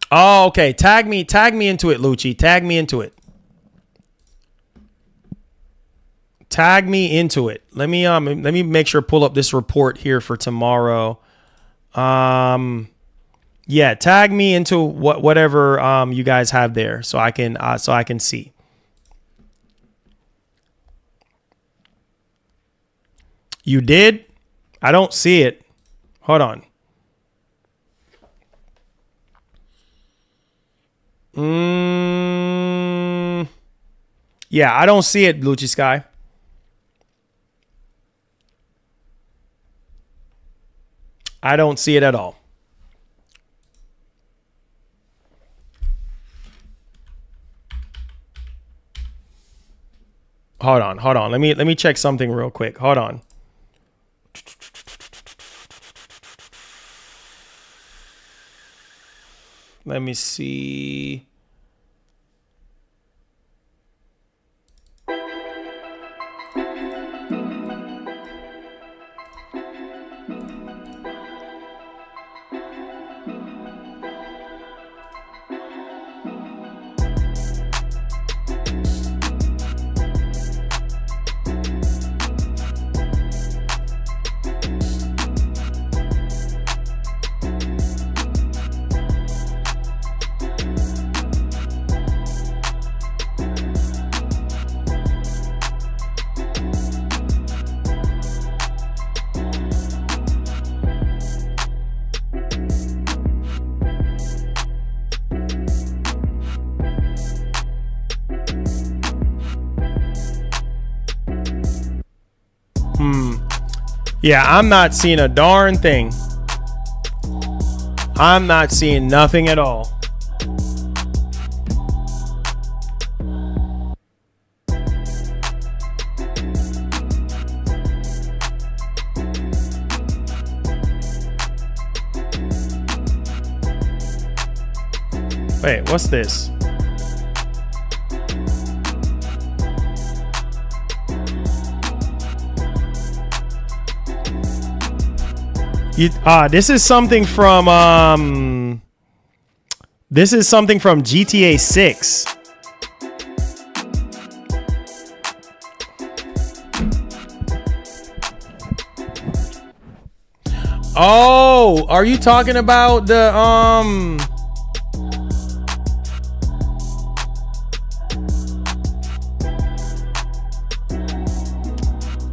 Oh, okay. Tag me into it, Lucci. Tag me into it. Tag me into it. Let me make sure pull up this report here for tomorrow. Yeah, tag me into whatever you guys have there so I can see. You did? I don't see it. Hold on. Yeah, I don't see it, Lucci Sky. I don't see it at all. Hold on. Let me check something real quick. Hold on. Let me see. Yeah, I'm not seeing a darn thing. I'm not seeing nothing at all. Wait, what's this? This is something from GTA 6. Oh, are you talking about the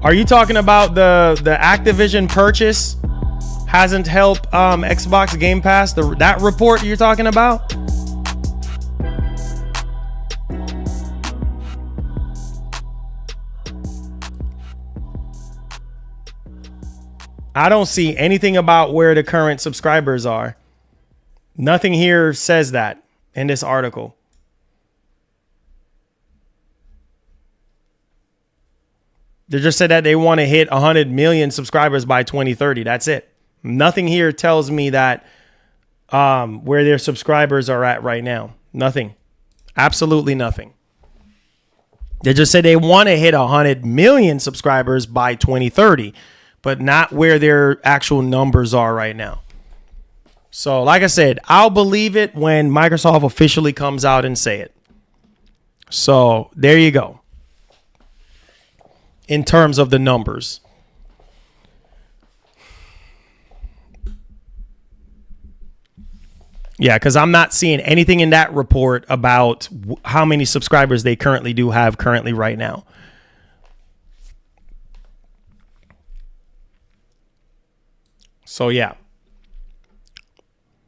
Are you talking about the Activision purchase hasn't helped Xbox Game Pass? That report you're talking about? I don't see anything about where the current subscribers are. Nothing here says that in this article. They just said that they want to hit 100 million subscribers by 2030. That's it. Nothing here tells me that where their subscribers are at right now. Nothing. Absolutely nothing. They just said they want to hit 100 million subscribers by 2030, but not where their actual numbers are right now. So, like I said, I'll believe it when Microsoft officially comes out and say it. So there you go. In terms of the numbers. Yeah, because I'm not seeing anything in that report about how many subscribers they currently do have currently right now. So yeah.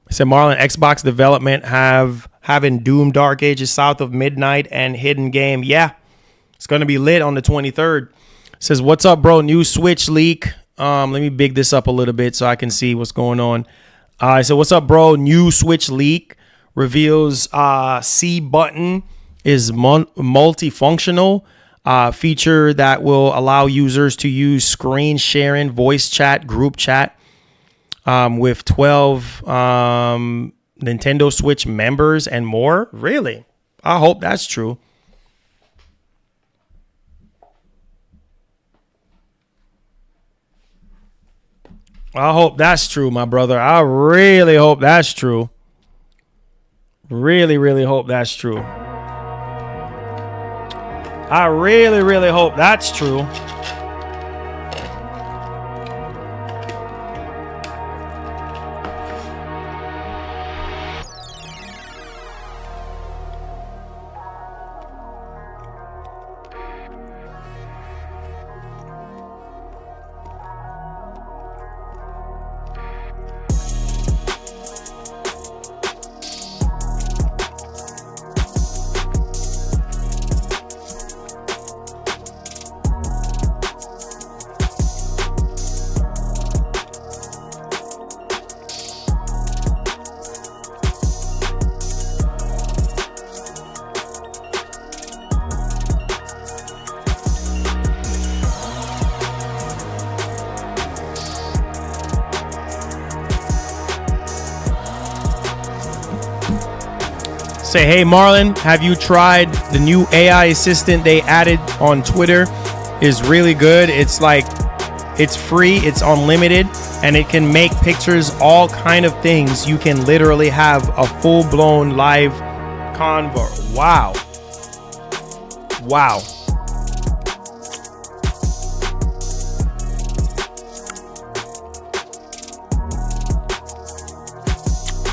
I said Marlon, Xbox development having Doom Dark Ages South of Midnight and Hidden Game. Yeah, it's going to be lit on the 23rd. Says, what's up, bro? New Switch leak. Let me big this up a little bit so I can see what's going on. I said, what's up, bro? New Switch leak reveals C button is multifunctional feature that will allow users to use screen sharing, voice chat, group chat with 12 Nintendo Switch members and more. Really? I hope that's true. I hope that's true, my brother. I really hope that's true. Really, really hope that's true. I really, really hope that's true. Say, hey, Marlon, have you tried the new AI assistant they added on Twitter? Is really good. It's like, it's free, it's unlimited, and it can make pictures, all kind of things. You can literally have a full-blown live convo. Wow. Wow.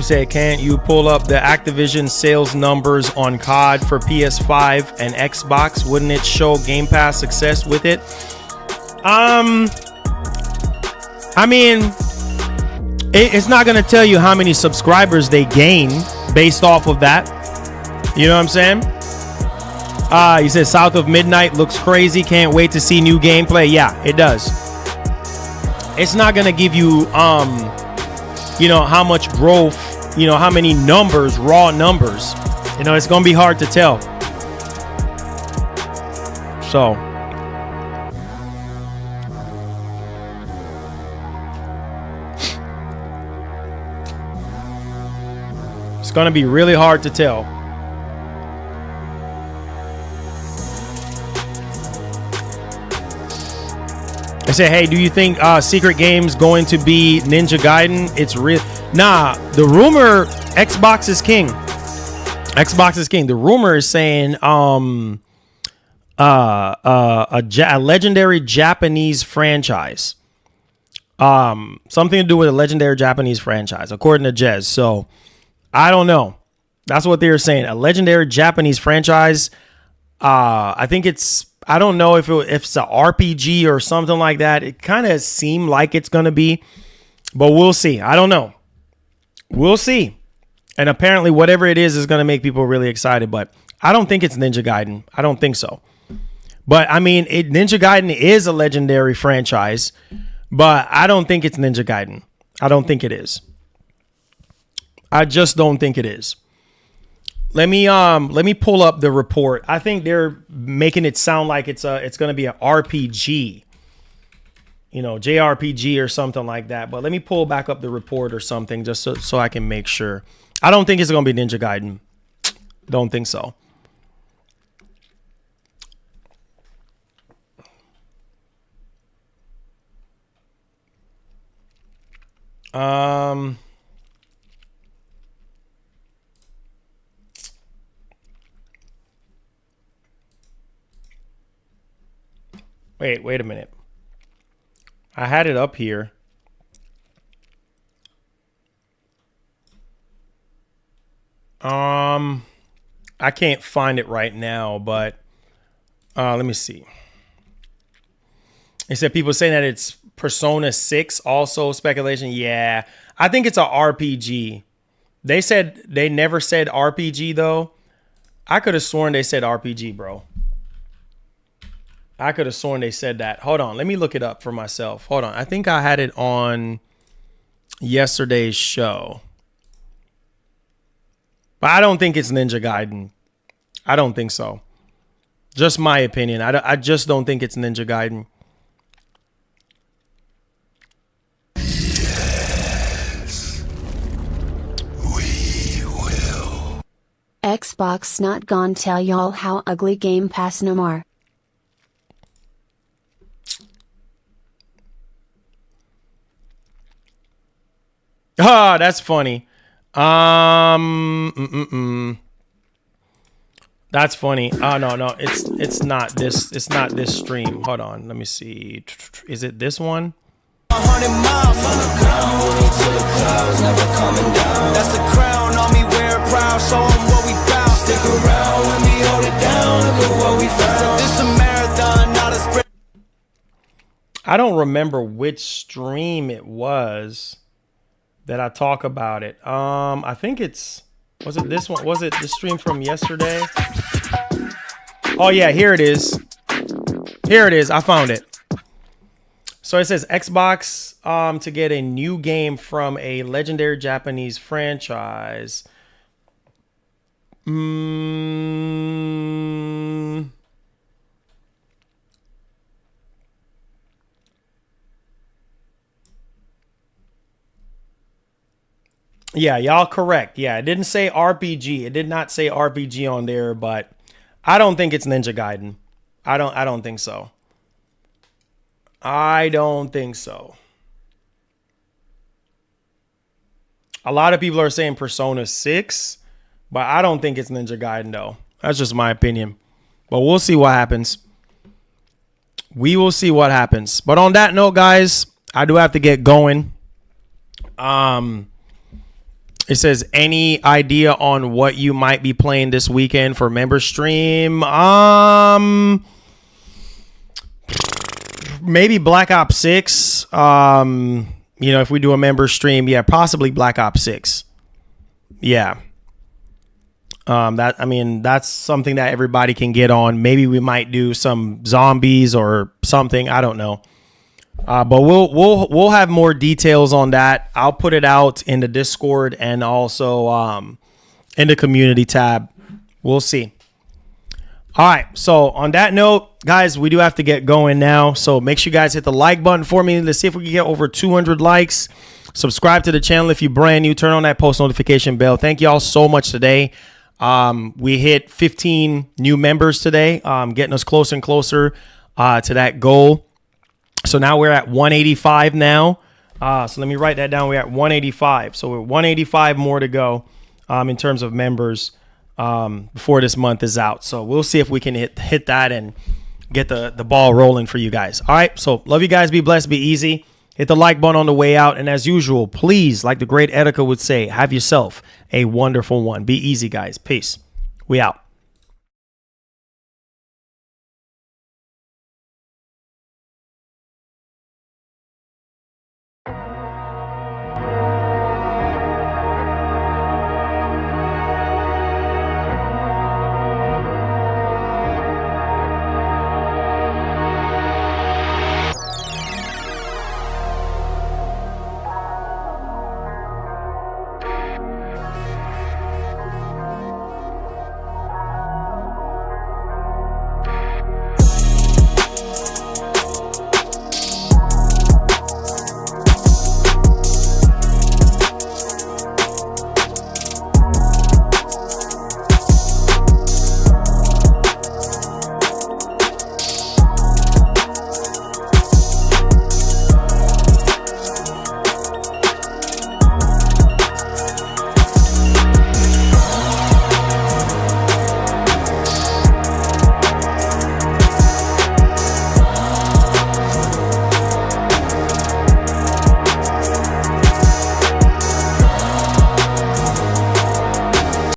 Said, can't you pull up the Activision sales numbers on COD for PS5 and Xbox? Wouldn't it show Game Pass success with it? I mean, it's not going to tell you how many subscribers they gain based off of that. You know what I'm saying? He says South of Midnight looks crazy. Can't wait to see new gameplay. Yeah, it does. It's not going to give you, you know, how much growth, you know, how many numbers, raw numbers. You know, it's going to be hard to tell. So. It's going to be really hard to tell. I say, hey, do you think Secret Game's going to be Ninja Gaiden? It's real. Nah, the rumor, Xbox is king. Xbox is king. The rumor is saying a legendary Japanese franchise. Something to do with a legendary Japanese franchise, according to Jez. So, I don't know. That's what they're saying. A legendary Japanese franchise. I think it's, I don't know if it's an RPG or something like that. It kind of seemed like it's going to be, but we'll see. I don't know. We'll see. And apparently whatever it is going to make people really excited, but I don't think it's Ninja Gaiden. I don't think so. But I mean, Ninja Gaiden is a legendary franchise, but I don't think it's Ninja Gaiden. I don't think it is. I just don't think it is. Let me pull up the report. I think they're making it sound like it's going to be an RPG, you know, JRPG or something like that. But let me pull back up the report or something just so I can make sure. I don't think it's going to be Ninja Gaiden. Don't think so. Wait a minute. I had it up here. I can't find it right now, but let me see. They said people saying that it's Persona 6, also speculation. Yeah, I think it's a RPG. They said they never said RPG though. I could have sworn they said RPG, bro. I could have sworn they said that. Hold on, let me look it up for myself. Hold on, I think I had it on yesterday's show. But I don't think it's Ninja Gaiden. I don't think so. Just my opinion. I just don't think it's Ninja Gaiden. Yes, we will. Xbox not gon' tell y'all how ugly Game Pass no more. Ah, that's funny. That's funny. Oh no, it's not this. It's not this stream. Hold on, let me see. Is it this one? 100 miles from the ground, running to the clouds, never coming down. That's the crown on me, wear it proud, show 'em what we found. Stick around when we hold it down, look at what we found. This a marathon, not a sprint. I don't remember which stream it was that I talk about it. I think was it this one? Was it the stream from yesterday? Oh yeah, here it is. Here it is. I found it. So it says Xbox to get a new game from a legendary Japanese franchise. Yeah, y'all correct. Yeah, it didn't say RPG. It did not say RPG on there, but I don't think it's Ninja Gaiden. I don't think so. I don't think so. A lot of people are saying Persona 6, but I don't think it's Ninja Gaiden though. That's just my opinion. But we'll see what happens. We will see what happens. But on that note, guys, I do have to get going. It says, any idea on what you might be playing this weekend for member stream? Maybe Black Ops 6. If we do a member stream, yeah, possibly Black Ops 6. Yeah. That's something that everybody can get on. Maybe we might do some zombies or something. I don't know. But we'll have more details on that. I'll put it out in the Discord and also in the community tab. We'll see. All right. So on that note, guys, we do have to get going now. So make sure you guys hit the like button for me. Let's see if we can get over 200 likes. Subscribe to the channel if you're brand new. Turn on that post notification bell. Thank you all so much today. We hit 15 new members today, getting us closer and closer to that goal. So now we're at 185 now. So let me write that down. We're at 185. So we're 185 more to go in terms of members before this month is out. So we'll see if we can hit that and get the ball rolling for you guys. All right. So love you guys. Be blessed. Be easy. Hit the like button on the way out. And as usual, please, like the great Etika would say, have yourself a wonderful one. Be easy, guys. Peace. We out.